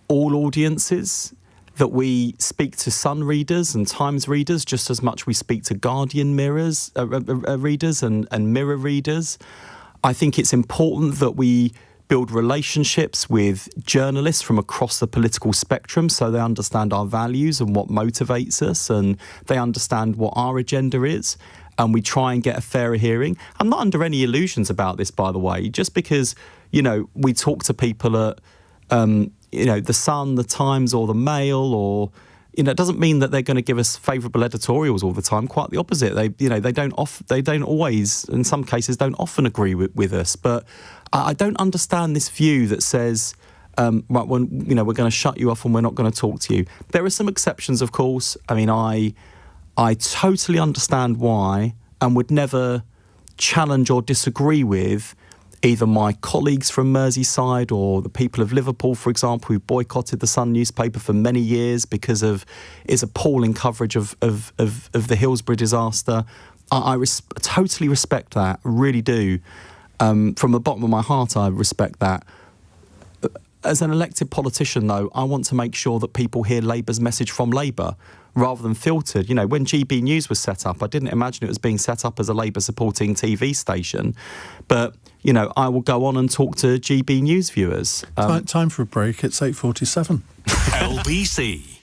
all audiences, that we speak to Sun readers and Times readers just as much we speak to Guardian readers and Mirror readers. I think it's important that we build relationships with journalists from across the political spectrum so they understand our values and what motivates us, and they understand what our agenda is, and we try and get a fairer hearing. I'm not under any illusions about this, by the way. Just because, you know, we talk to people at you know, the Sun, the Times, or the Mail, or, you know, it doesn't mean that they're going to give us favourable editorials all the time. Quite the opposite. They don't always, in some cases, don't often agree with us. But I don't understand this view that says, right, when, you know, we're going to shut you off and we're not going to talk to you. There are some exceptions, of course. I mean, I totally understand why, and would never challenge or disagree with either my colleagues from Merseyside or the people of Liverpool, for example, who boycotted the Sun newspaper for many years because of its appalling coverage of the Hillsborough disaster. I totally respect that, really do. From the bottom of my heart, I respect that. As an elected politician, though, I want to make sure that people hear Labour's message from Labour rather than filtered. You know, when GB News was set up, I didn't imagine it was being set up as a Labour-supporting TV station. But, you know, I will go on and talk to GB News viewers. Time for a break. It's 8:47. LBC.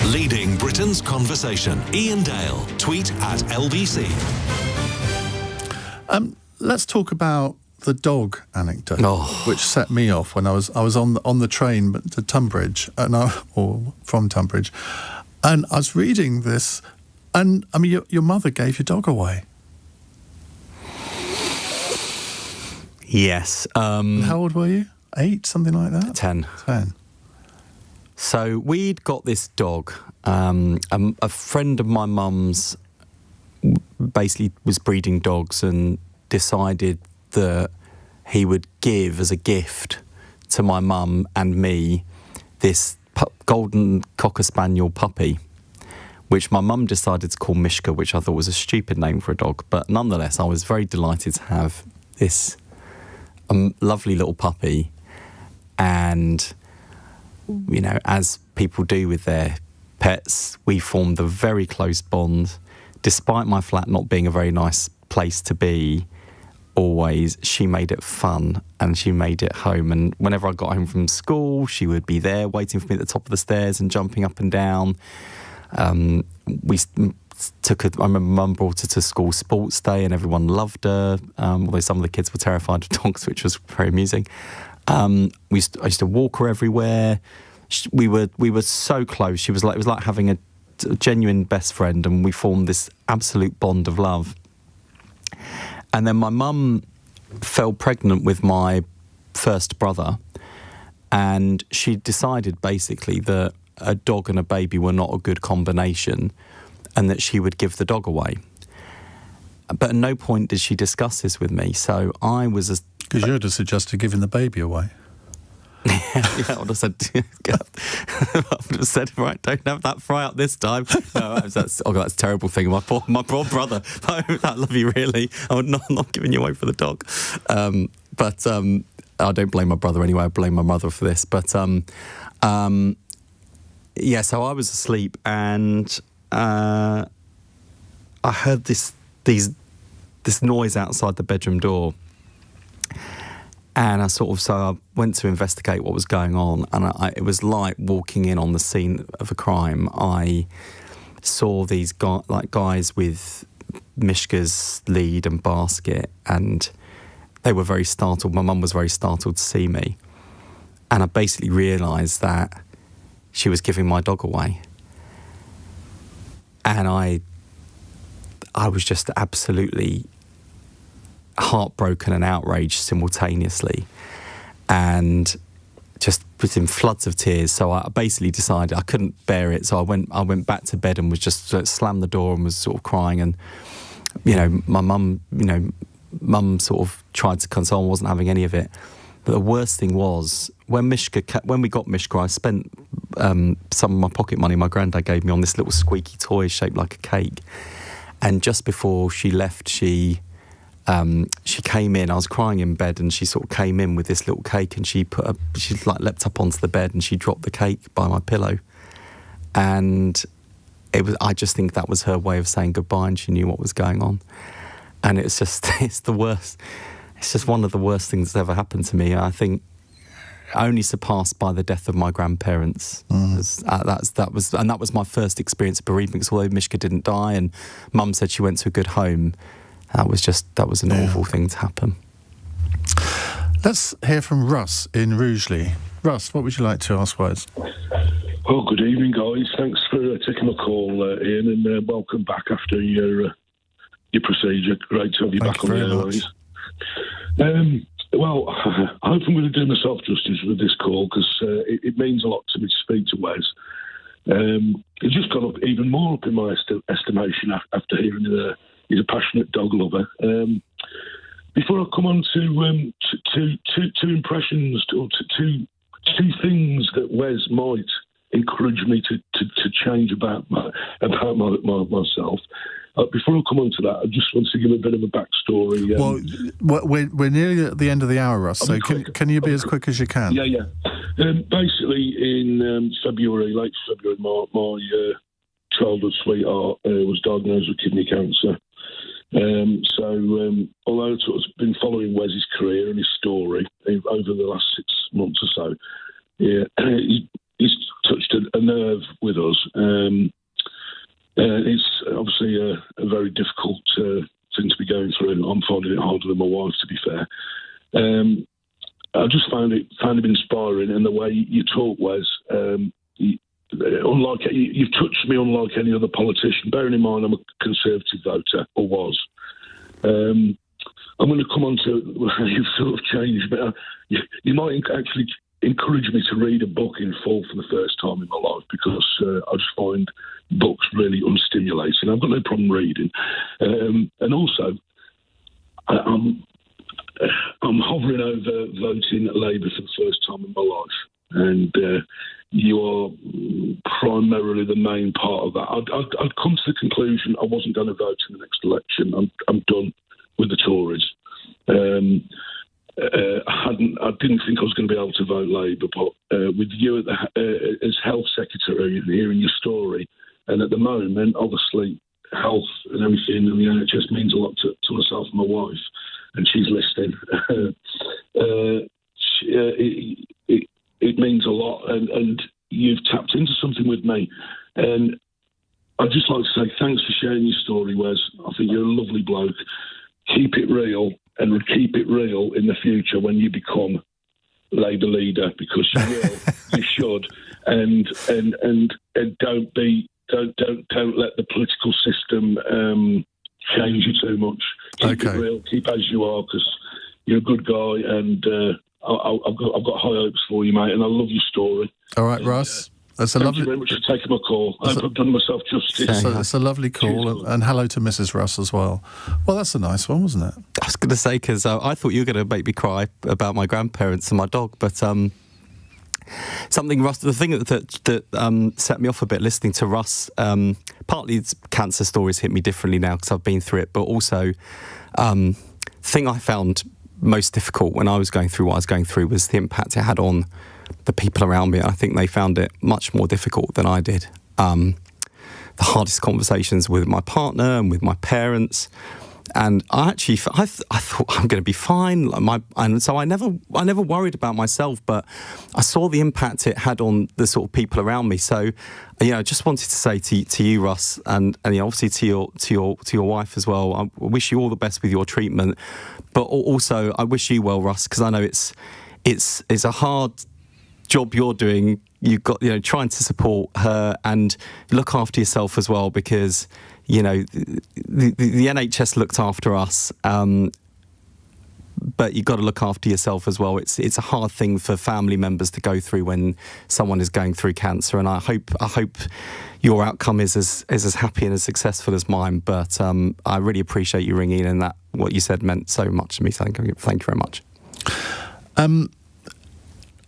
Leading Britain's conversation. Iain Dale. Tweet at LBC. Let's talk about the dog anecdote, which set me off when I was on the train to Tunbridge, or from Tunbridge, and I was reading this, and I mean, your mother gave your dog away. Yes. How old were you? 8, something like that? 10. 10. So we'd got this dog. A friend of my mum's basically was breeding dogs and decided that he would give as a gift to my mum and me this golden cocker spaniel puppy, which my mum decided to call Mishka, which I thought was a stupid name for a dog. But nonetheless, I was very delighted to have this lovely little puppy. And, you know, as people do with their pets. We formed a very close bond. Despite my flat not being a very nice place to be, always, she made it fun and she made it home. And whenever I got home from school, she would be there waiting for me at the top of the stairs and jumping up and down. I remember Mum brought her to school sports day and everyone loved her, although some of the kids were terrified of dogs, which was very amusing. I used to walk her everywhere. We were so close. It was like having a genuine best friend, and we formed this absolute bond of love. And then my mum fell pregnant with my first brother, and she decided basically that a dog and a baby were not a good combination and that she would give the dog away. But at no point did she discuss this with me. So I was... Because you would have suggested giving the baby away. Yeah, I would have said, right, don't have that fry up this time. No, that's a terrible thing. My poor brother. I love you, really. I'm not giving you away for the dog. But I don't blame my brother anyway. I blame my mother for this. But yeah, so I was asleep and I heard this noise outside the bedroom door. And so I went to investigate what was going on, and it was like walking in on the scene of a crime. I saw these guys with Mishka's lead and basket, and they were very startled. My mum was very startled to see me, and I basically realised that she was giving my dog away, and I was just absolutely heartbroken and outraged simultaneously, and just was in floods of tears. So I basically decided I couldn't bear it, so I went back to bed and was just slammed the door and was sort of crying. And my mum sort of tried to console, wasn't having any of it. But the worst thing was when we got Mishka, I spent some of my pocket money my granddad gave me on this little squeaky toy shaped like a cake. And just before she left, she came in. I was crying in bed, and she sort of came in with this little cake, and she leapt up onto the bed and she dropped the cake by my pillow. And I just think that was her way of saying goodbye, and she knew what was going on. And it's the worst. It's just one of the worst things that's ever happened to me. I think only surpassed by the death of my grandparents. That was my first experience of bereavement, because although Mishka didn't die and Mum said she went to a good home, that was an awful thing to happen. Let's hear from Russ in Rugeley. Russ, what would you like to ask Wes? Well, good evening, guys. Thanks for taking my call, Ian, and welcome back after your procedure. Great to have you back on the airways. Well, I hope I'm going to do myself justice with this call, because it means a lot to me to speak to Wes. It's just gone up even more up in my estimation after hearing he's a passionate dog lover. Before I come on to two impressions, or two things that Wes might encourage me to change about myself. Before I come on to that, I just want to give a bit of a backstory. Well, we're nearly at the end of the hour, Russ, so can you be as quick as you can? Yeah. Basically, in late February, my childhood sweetheart was diagnosed with kidney cancer. Although I've sort of been following Wes's career and his story over the last 6 months or so, he's touched a nerve with us. It's obviously a very difficult thing to be going through. I'm finding it harder than my wife, to be fair. I just found it inspiring, and the way you talk, Wes. You've touched me unlike any other politician. Bearing in mind I'm a Conservative voter, or was. I'm going to come on to how you've sort of changed, but you might actually encourage me to read a book in full for the first time in my life, because I just find books really unstimulating. I've got no problem reading. And also, I'm hovering over voting Labour for the first time in my life. And you are primarily the main part of that. I'd come to the conclusion I wasn't going to vote in the next election. I'm done with the Tories. I didn't think I was going to be able to vote Labour, but with you as Health Secretary hearing your story, and at the moment, obviously, health and everything in the NHS means a lot to myself and my wife, and she's listening. It means a lot, and you've tapped into something with me. And I'd just like to say thanks for sharing your story, Wes. I think you're a lovely bloke. Keep it real, and keep it real in the future when you become Labour leader, because you will, you should, and don't let the political system change you too much. Keep it real, keep as you are, because you're a good guy, and I've got high hopes for you, mate, and I love your story. All right, Russ. Thank you very much for taking my call. I hope I've done myself justice. It's a lovely call, and hello to Mrs. Russ as well. Well, that's a nice one, wasn't it? I was going to say, because I thought you were going to make me cry about my grandparents and my dog, but something, Russ, the thing that set me off a bit listening to Russ, partly cancer stories hit me differently now because I've been through it, but also the thing I found most difficult when I was going through what I was going through was the impact it had on the people around me. I think they found it much more difficult than I did. The hardest conversations with my partner and with my parents, and I thought I'm going to be fine. And so I never worried about myself, but I saw the impact it had on the sort of people around me. So, I just wanted to say to you, Russ, and obviously to your wife as well. I wish you all the best with your treatment, but also I wish you well, Russ, because I know it's a hard job you're doing. You've got trying to support her and look after yourself as well, because the NHS looked after us, but you've got to look after yourself as well. It's a hard thing for family members to go through when someone is going through cancer, and I hope your outcome is as happy and as successful as mine. But I really appreciate you ringing in, and that what you said meant so much to me. Thank you very much.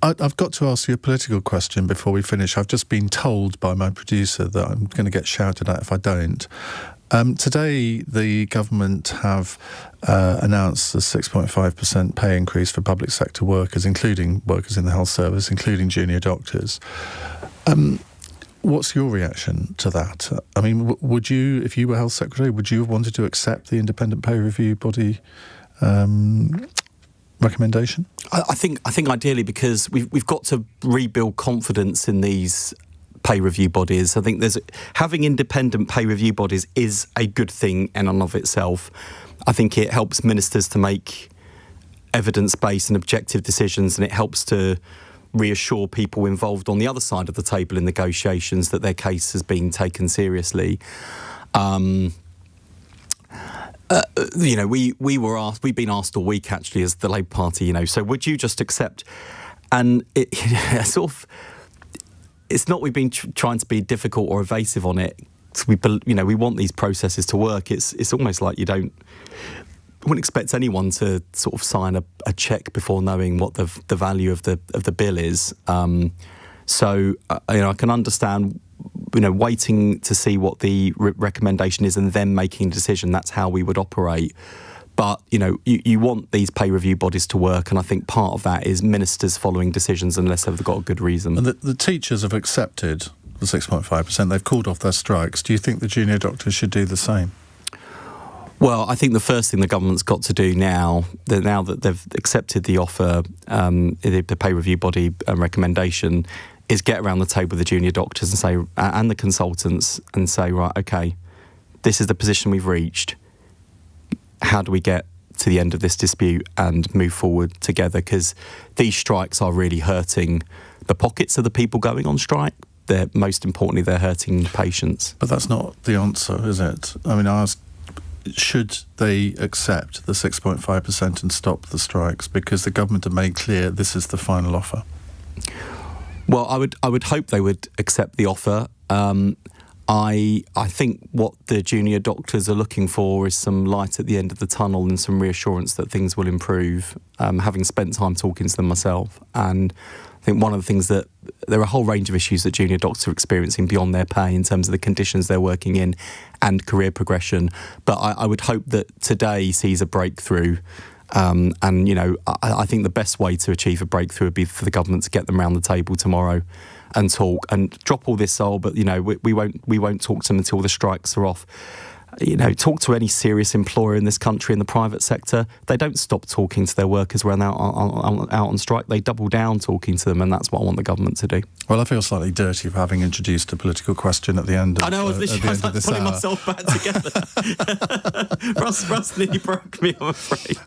I've got to ask you a political question before we finish. I've just been told by my producer that I'm going to get shouted at if I don't. Today, the government have announced a 6.5% pay increase for public sector workers, including workers in the health service, including junior doctors. What's your reaction to that? I mean, would you, if you were health secretary, would you have wanted to accept the independent pay review body recommendation? I think ideally, because we've got to rebuild confidence in these pay review bodies. I think having independent pay review bodies is a good thing in and of itself. I think it helps ministers to make evidence-based and objective decisions, and it helps to reassure people involved on the other side of the table in negotiations that their case has been taken seriously. We've been asked all week actually as the Labour Party, so would you just accept? And it's not we've been trying to be difficult or evasive on it. We want these processes to work. It's almost like wouldn't expect anyone to sort of sign a cheque before knowing what the value of the bill is. So I can understand waiting to see what the recommendation is and then making a decision. That's how we would operate. But, you want these pay review bodies to work, and I think part of that is ministers following decisions unless they've got a good reason. And the teachers have accepted the 6.5%. They've called off their strikes. Do you think the junior doctors should do the same? Well, I think the first thing the government's got to do now that they've accepted the offer, the pay review body recommendation, is get around the table with the junior doctors and say, and the consultants, and say, right, okay, this is the position we've reached. How do we get to the end of this dispute and move forward together? Because these strikes are really hurting the pockets of the people going on strike. Most importantly, they're hurting patients. But that's not the answer, is it? I mean, I asked, should they accept the 6.5% and stop the strikes? Because the government have made clear this is the final offer. Well, I would hope they would accept the offer. I think what the junior doctors are looking for is some light at the end of the tunnel and some reassurance that things will improve, having spent time talking to them myself. And I think one of the things that there are a whole range of issues that junior doctors are experiencing beyond their pay in terms of the conditions they're working in and career progression. But I would hope that today sees a breakthrough And, you know, I think the best way to achieve a breakthrough would be for the government to get them around the table tomorrow and talk and drop all this but, you know, we won't talk to them until the strikes are off. You know, talk to any serious employer in this country in the private sector. They don't stop talking to their workers when they're out on strike. They double down talking to them, and that's what I want the government to do. Well, I feel slightly dirty for having introduced a political question at the end of I know, I was literally putting myself back together. Russ nearly broke me, I'm afraid.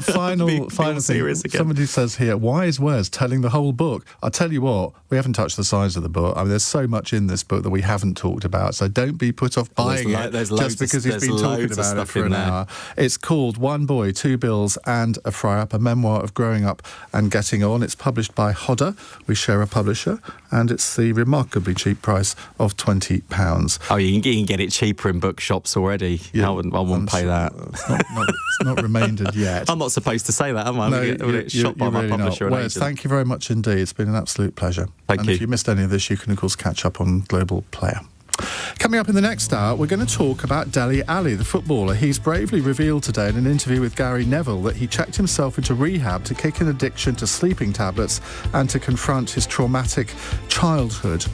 Final thing. Somebody says here, why is Wes telling the whole book? I'll tell you what, we haven't touched the size of the book. I mean, there's so much in this book that we haven't talked about, so don't be put off buying it just because he's been talking about it for an hour. It's called One Boy, Two Bills and a Fry-Up, a memoir of growing up and getting on. It's published by Hodder. We share a publisher, and it's the remarkably cheap price of £20. Oh, you can get it cheaper in bookshops already. Yeah, I wouldn't pay that. It's not remaindered yet. I'm not supposed to say that, am I? No, it's shot by my publisher and Wes, agent. thank you very much indeed. It's been an absolute pleasure. Thank you. If you missed any of this, you can, of course, catch up on Global Player. Coming up in the next hour, we're going to talk about Dele Alli, the footballer. He's bravely revealed today in an interview with Gary Neville that he checked himself into rehab to kick an addiction to sleeping tablets and to confront his traumatic childhood.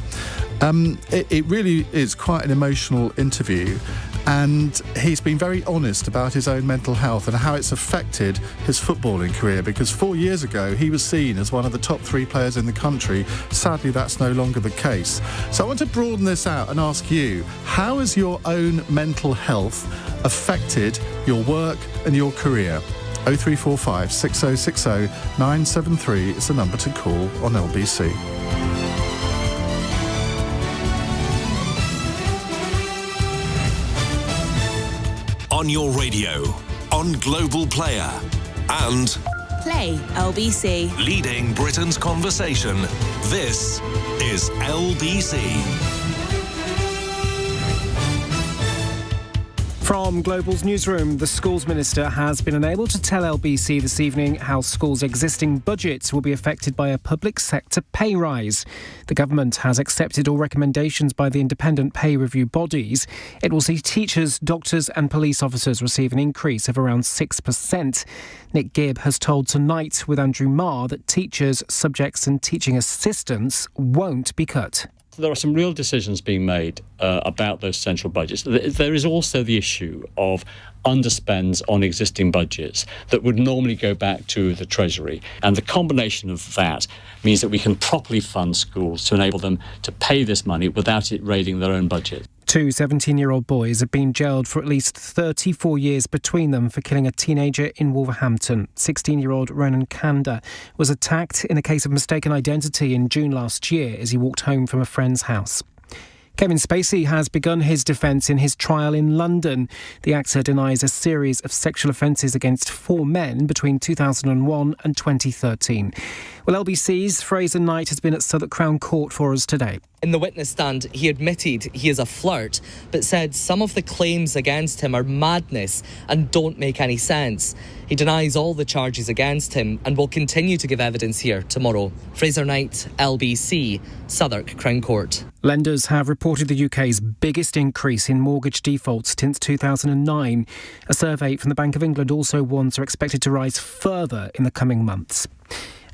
It really is quite an emotional interview, and he's been very honest about his own mental health and how it's affected his footballing career, because 4 years ago he was seen as one of the top 3 players in the country. Sadly, that's no longer the case. So I want to broaden this out and ask you, how has your own mental health affected your work and your career? 0345 6060 973 is the number to call on LBC. On your radio, on Global Player, and Play LBC. leading Britain's conversation. This is LBC. From Global's newsroom, the Schools Minister has been unable to tell LBC this evening how schools' existing budgets will be affected by a public sector pay rise. The government has accepted all recommendations by the independent pay review bodies. It will see teachers, doctors and police officers receive an increase of around 6%. Nick Gibb has told Tonight with Andrew Marr that teachers, subjects and teaching assistants won't be cut. There are some real decisions being made about those central budgets. There is also the issue of underspends on existing budgets that would normally go back to the Treasury. And the combination of that means that we can properly fund schools to enable them to pay this money without it raiding their own budget. 2 17-year-old boys have been jailed for at least 34 years between them for killing a teenager in Wolverhampton. 16-year-old Ronan Kanda was attacked in a case of mistaken identity in June last year as he walked home from a friend's house. Kevin Spacey has begun his defence in his trial in London. The actor denies a series of sexual offences against 4 men between 2001 and 2013. Well, LBC's Fraser Knight has been at Southwark Crown Court for us today. In the witness stand, he admitted he is a flirt, but said some of the claims against him are madness and don't make any sense. He denies all the charges against him and will continue to give evidence here tomorrow. Fraser Knight, LBC, Southwark Crown Court. Lenders have reported the UK's biggest increase in mortgage defaults since 2009. A survey from the Bank of England also warns are expected to rise further in the coming months.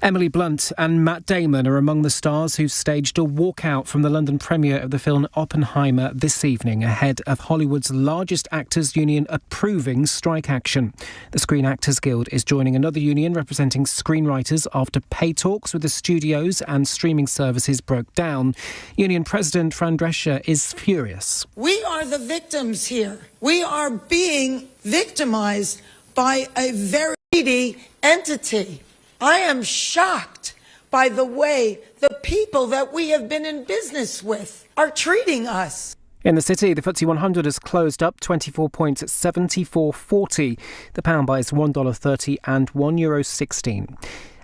Emily Blunt and Matt Damon are among the stars who staged a walkout from the London premiere of the film Oppenheimer this evening, ahead of Hollywood's largest actors' union approving strike action. The Screen Actors Guild is joining another union representing screenwriters after pay talks with the studios and streaming services broke down. Union President Fran Drescher is furious. We are the victims here. We are being victimized by a very greedy entity. I am shocked by the way the people that we have been in business with are treating us. In the city, the FTSE 100 has closed up 24 points at 74.40. The pound buys $1.30 and €1.16.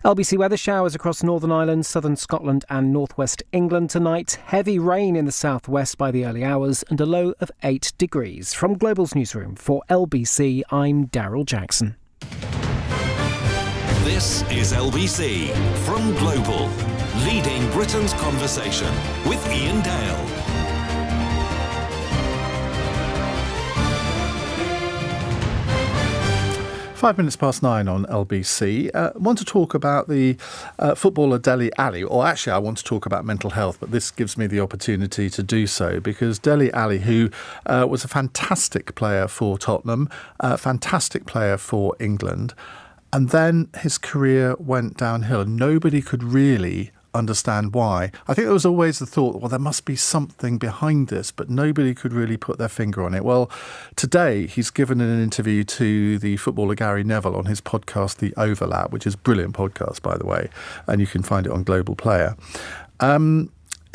LBC weather showers across Northern Ireland, southern Scotland and northwest England tonight. Heavy rain in the southwest by the early hours and a low of 8 degrees. From Global's newsroom for LBC, I'm Daryl Jackson. This is LBC from Global, leading Britain's conversation with Iain Dale. 9:05 on LBC. Want to talk about the footballer Dele Alli, or actually I want to talk about mental health, but this gives me the opportunity to do so because Dele Alli, who was a fantastic player for Tottenham, a fantastic player for England, and then his career went downhill and nobody could really understand why. I think there was always the thought, well, there must be something behind this, but nobody could really put their finger on it. Well, today he's given an interview to the footballer Gary Neville on his podcast, The Overlap, which is a brilliant podcast, by the way, and you can find it on Global Player.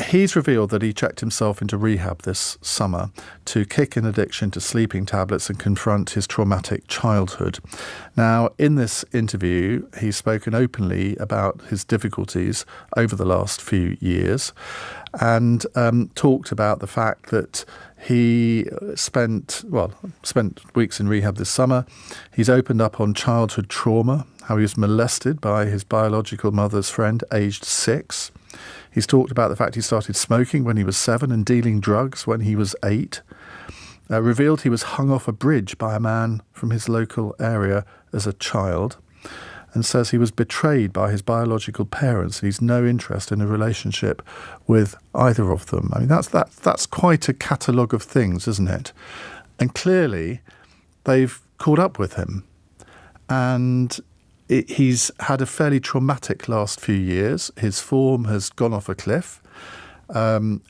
He's revealed that he checked himself into rehab this summer to kick an addiction to sleeping tablets and confront his traumatic childhood. Now, in this interview, he's spoken openly about his difficulties over the last few years and talked about the fact that he spent weeks in rehab this summer. He's opened up on childhood trauma, how he was molested by his biological mother's friend, aged 6. He's talked about the fact he started smoking when he was 7 and dealing drugs when he was 8. Revealed he was hung off a bridge by a man from his local area as a child, and says he was betrayed by his biological parents and he's no interest in a relationship with either of them. I mean, that's quite a catalogue of things, isn't it? And clearly they've caught up with him. And he's had a fairly traumatic last few years. His form has gone off a cliff.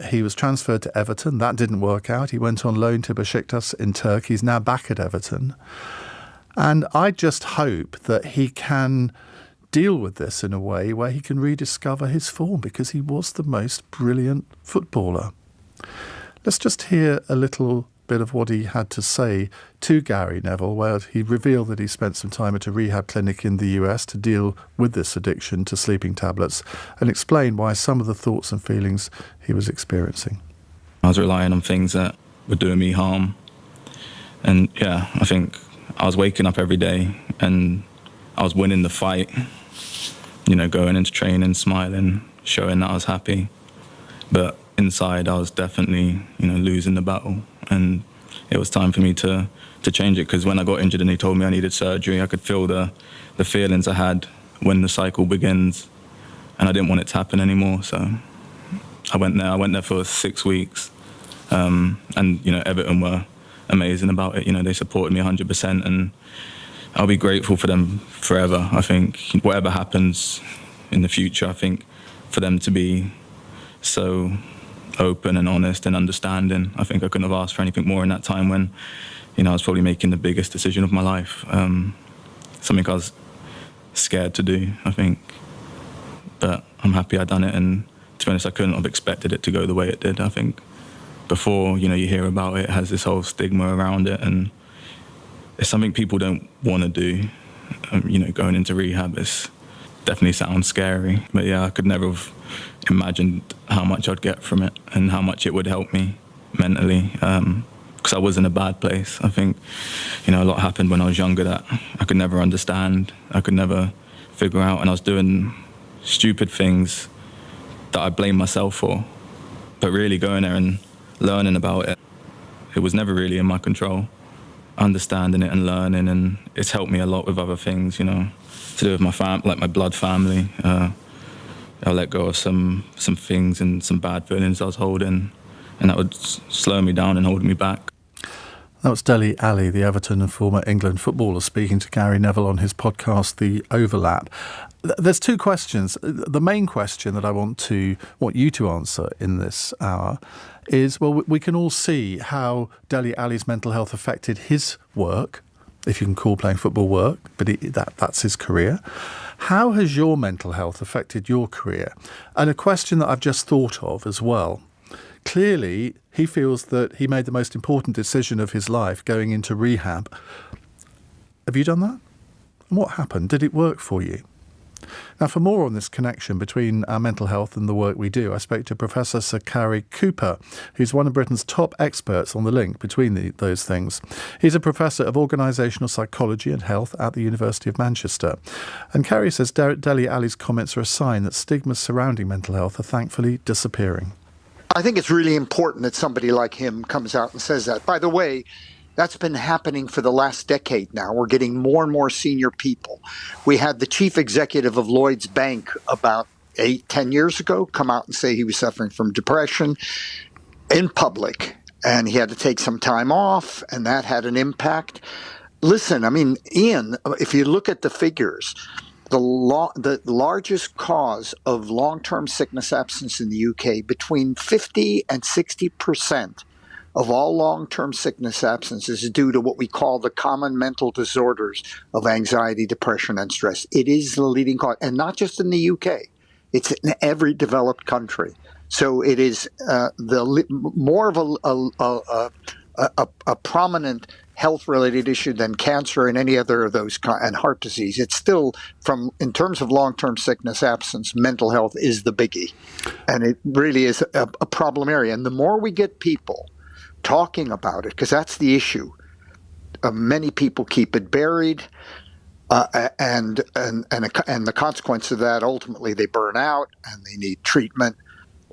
He was transferred to Everton. That didn't work out. He went on loan to Besiktas in Turkey. He's now back at Everton. And I just hope that he can deal with this in a way where he can rediscover his form, because he was the most brilliant footballer. Let's just hear a little bit of what he had to say to Gary Neville, where he revealed that he spent some time at a rehab clinic in the US to deal with this addiction to sleeping tablets, and explain why some of the thoughts and feelings he was experiencing. I was relying on things that were doing me harm. And yeah, I think I was waking up every day and I was winning the fight, going into training, smiling, showing that I was happy. But inside I was definitely, losing the battle. And it was time for me to change it, because when I got injured and he told me I needed surgery, I could feel the feelings I had when the cycle begins, and I didn't want it to happen anymore. So I went there for 6 weeks, and Everton were amazing about it. They supported me 100%, and I'll be grateful for them forever. I think whatever happens in the future, I think for them to be so open and honest and understanding, I think I couldn't have asked for anything more in that time when, I was probably making the biggest decision of my life. Something I was scared to do, I think. But I'm happy I done it, and to be honest, I couldn't have expected it to go the way it did. I think before, you hear about it, it has this whole stigma around it, and it's something people don't want to do. Going into rehab, it definitely sounds scary. But yeah, I could never have imagined how much I'd get from it and how much it would help me mentally, because I was in a bad place. I think, a lot happened when I was younger that I could never understand, I could never figure out, and I was doing stupid things that I blame myself for. But really going there and learning about it, it was never really in my control. Understanding it and learning, and it's helped me a lot with other things, to do with my blood family. I let go of some things and some bad feelings I was holding, and that would slow me down and hold me back. That was Dele Alli, the Everton and former England footballer, speaking to Gary Neville on his podcast, The Overlap. There's two questions. The main question that I want you to answer in this hour is, well, we can all see how Dele Alli's mental health affected his work, if you can call playing football work, but that's his career. How has your mental health affected your career? And a question that I've just thought of as well. Clearly, he feels that he made the most important decision of his life going into rehab. Have you done that? And what happened? Did it work for you? Now, for more on this connection between our mental health and the work we do, I spoke to Professor Sir Carrie Cooper, who's one of Britain's top experts on the link between those things. He's a professor of organisational psychology and health at the University of Manchester. And Carrie says Dele Alli's comments are a sign that stigmas surrounding mental health are thankfully disappearing. I think it's really important that somebody like him comes out and says that. By the way, That's been happening for the last decade now. We're getting more and more senior people. We had the chief executive of Lloyd's Bank about 8-10 years ago come out and say he was suffering from depression in public, and he had to take some time off, and that had an impact. Listen, I mean, Ian, if you look at the figures, the largest cause of long-term sickness absence in the UK, between 50 and 60% of all long-term sickness absences is due to what we call the common mental disorders of anxiety, depression, and stress. It is the leading cause, and not just in the UK. It's in every developed country. So it is more of a prominent health-related issue than cancer and any other of those, and heart disease. It's still, in terms of long-term sickness absence, mental health is the biggie, and it really is a problem area. And the more we get people talking about it, because that's the issue. Many people keep it buried, and the consequence of that, ultimately, they burn out and they need treatment.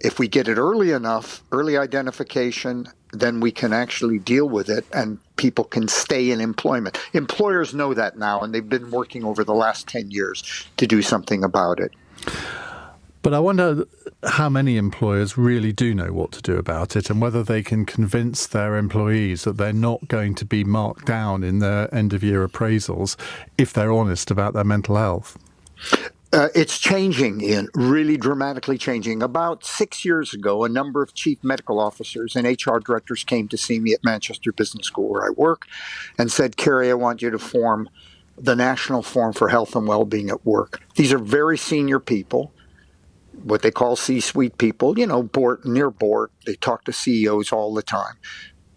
If we get it early enough, early identification, then we can actually deal with it, and people can stay in employment. Employers know that now, and they've been working over the last 10 years to do something about it. But I wonder how many employers really do know what to do about it, and whether they can convince their employees that they're not going to be marked down in their end-of-year appraisals if they're honest about their mental health. It's changing, Ian, really dramatically changing. About 6 years ago, a number of chief medical officers and HR directors came to see me at Manchester Business School, where I work, and said, "Kerry, I want you to form the National Forum for Health and Wellbeing at Work." These are very senior people, what they call C-suite people, near board. They talk to CEOs all the time.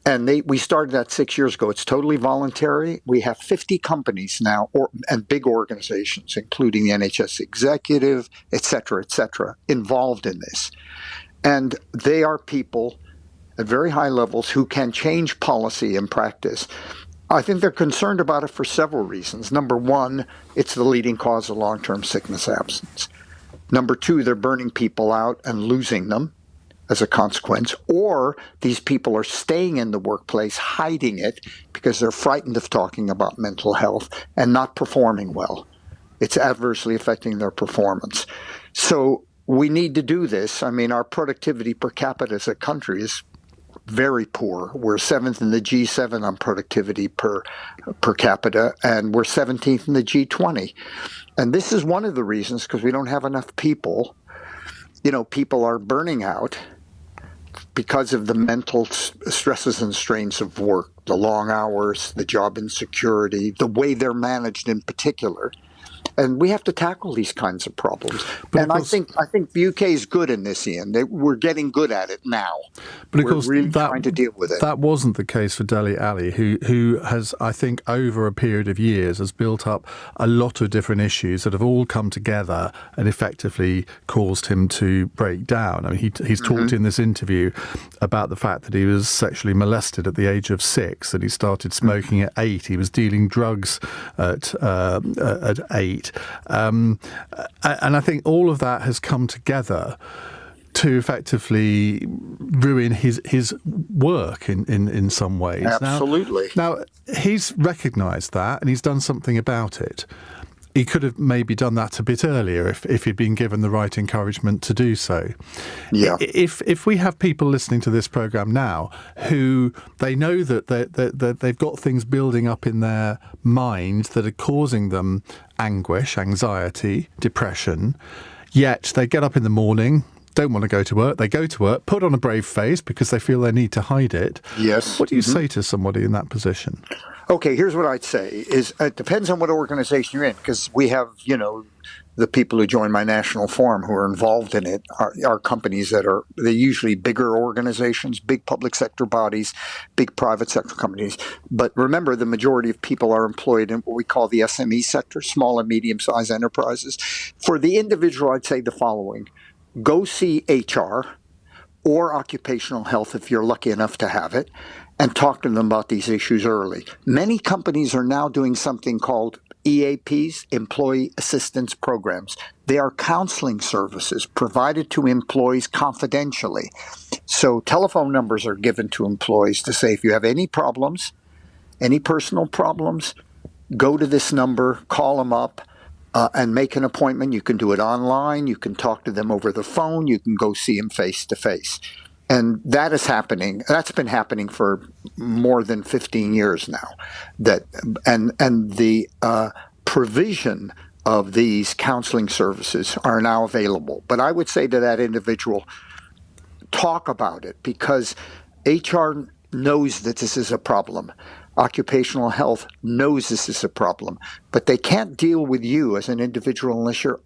And we started that 6 years ago. It's totally voluntary. We have 50 companies now, and big organizations, including the NHS executive, et cetera, involved in this. And they are people at very high levels who can change policy and practice. I think they're concerned about it for several reasons. Number one, it's the leading cause of long-term sickness absence. Number two, they're burning people out and losing them as a consequence, or these people are staying in the workplace, hiding it because they're frightened of talking about mental health and not performing well. It's adversely affecting their performance. So we need to do this. I mean, our productivity per capita as a country is very poor. We're 7th in the G7 on productivity per capita, and we're 17th in the G20. And this is one of the reasons, because we don't have enough people. People are burning out because of the mental stresses and strains of work, the long hours, the job insecurity, the way they're managed in particular. And we have to tackle these kinds of problems. But I think the UK is good in this, Ian. We're getting good at it now. But of course, we're really trying to deal with it. That wasn't the case for Dele Alli, who has, I think, over a period of years, has built up a lot of different issues that have all come together and effectively caused him to break down. I mean, he's talked in this interview about the fact that he was sexually molested at the age of 6, that he started smoking at 8, he was dealing drugs at 8. And I think all of that has come together to effectively ruin his work in some ways. Absolutely. Now, he's recognised that and he's done something about it. He could have maybe done that a bit earlier if he'd been given the right encouragement to do so. Yeah. If we have people listening to this programme now who they know that they've got things building up in their mind that are causing them anguish, anxiety, depression, yet they get up in the morning, don't want to go to work, they go to work, put on a brave face because they feel they need to hide it. Yes. What do you say to somebody in that position? Okay, here's what I'd say is it depends on what organization you're in, because we have, the people who join my national forum who are involved in it are companies they're usually bigger organizations, big public sector bodies, big private sector companies. But remember, the majority of people are employed in what we call the SME sector, small and medium-sized enterprises. For the individual, I'd say the following. Go see HR or occupational health if you're lucky enough to have it, and talk to them about these issues early. Many companies are now doing something called EAPs, Employee Assistance Programs. They are counseling services provided to employees confidentially. So telephone numbers are given to employees to say, if you have any problems, Any personal problems, go to this number, call them up, and make an appointment. You can do it online. You can talk to them over the phone. You can go see them face to face. And that is happening. That's been happening for more than 15 years now. And the provision of these counseling services are now available. But I would say to that individual, talk about it, because HR knows that this is a problem. Occupational health knows this is a problem, but they can't deal with you as an individual unless you're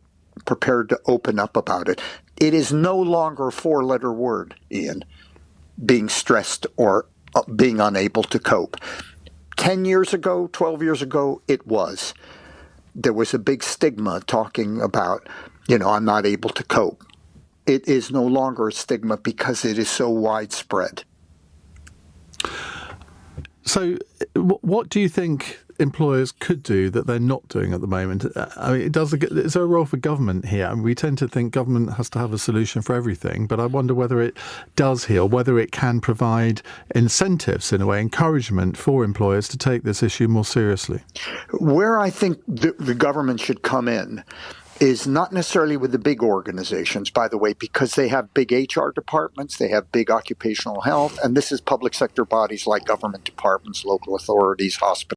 prepared to open up about it. It is no longer a four-letter word, Iain, being stressed or being unable to cope. 10 years ago, 12 years ago, it was. There was a big stigma talking about, I'm not able to cope. It is no longer a stigma because it is so widespread. So what do you think employers could do that they're not doing at the moment? I mean, is there a role for government here? I mean, we tend to think government has to have a solution for everything, but I wonder whether it does here, whether it can provide incentives, in a way, encouragement for employers to take this issue more seriously. Where I think the government should come in is not necessarily with the big organizations, by the way, because they have big HR departments, they have big occupational health, and this is public sector bodies like government departments, local authorities, hospitals.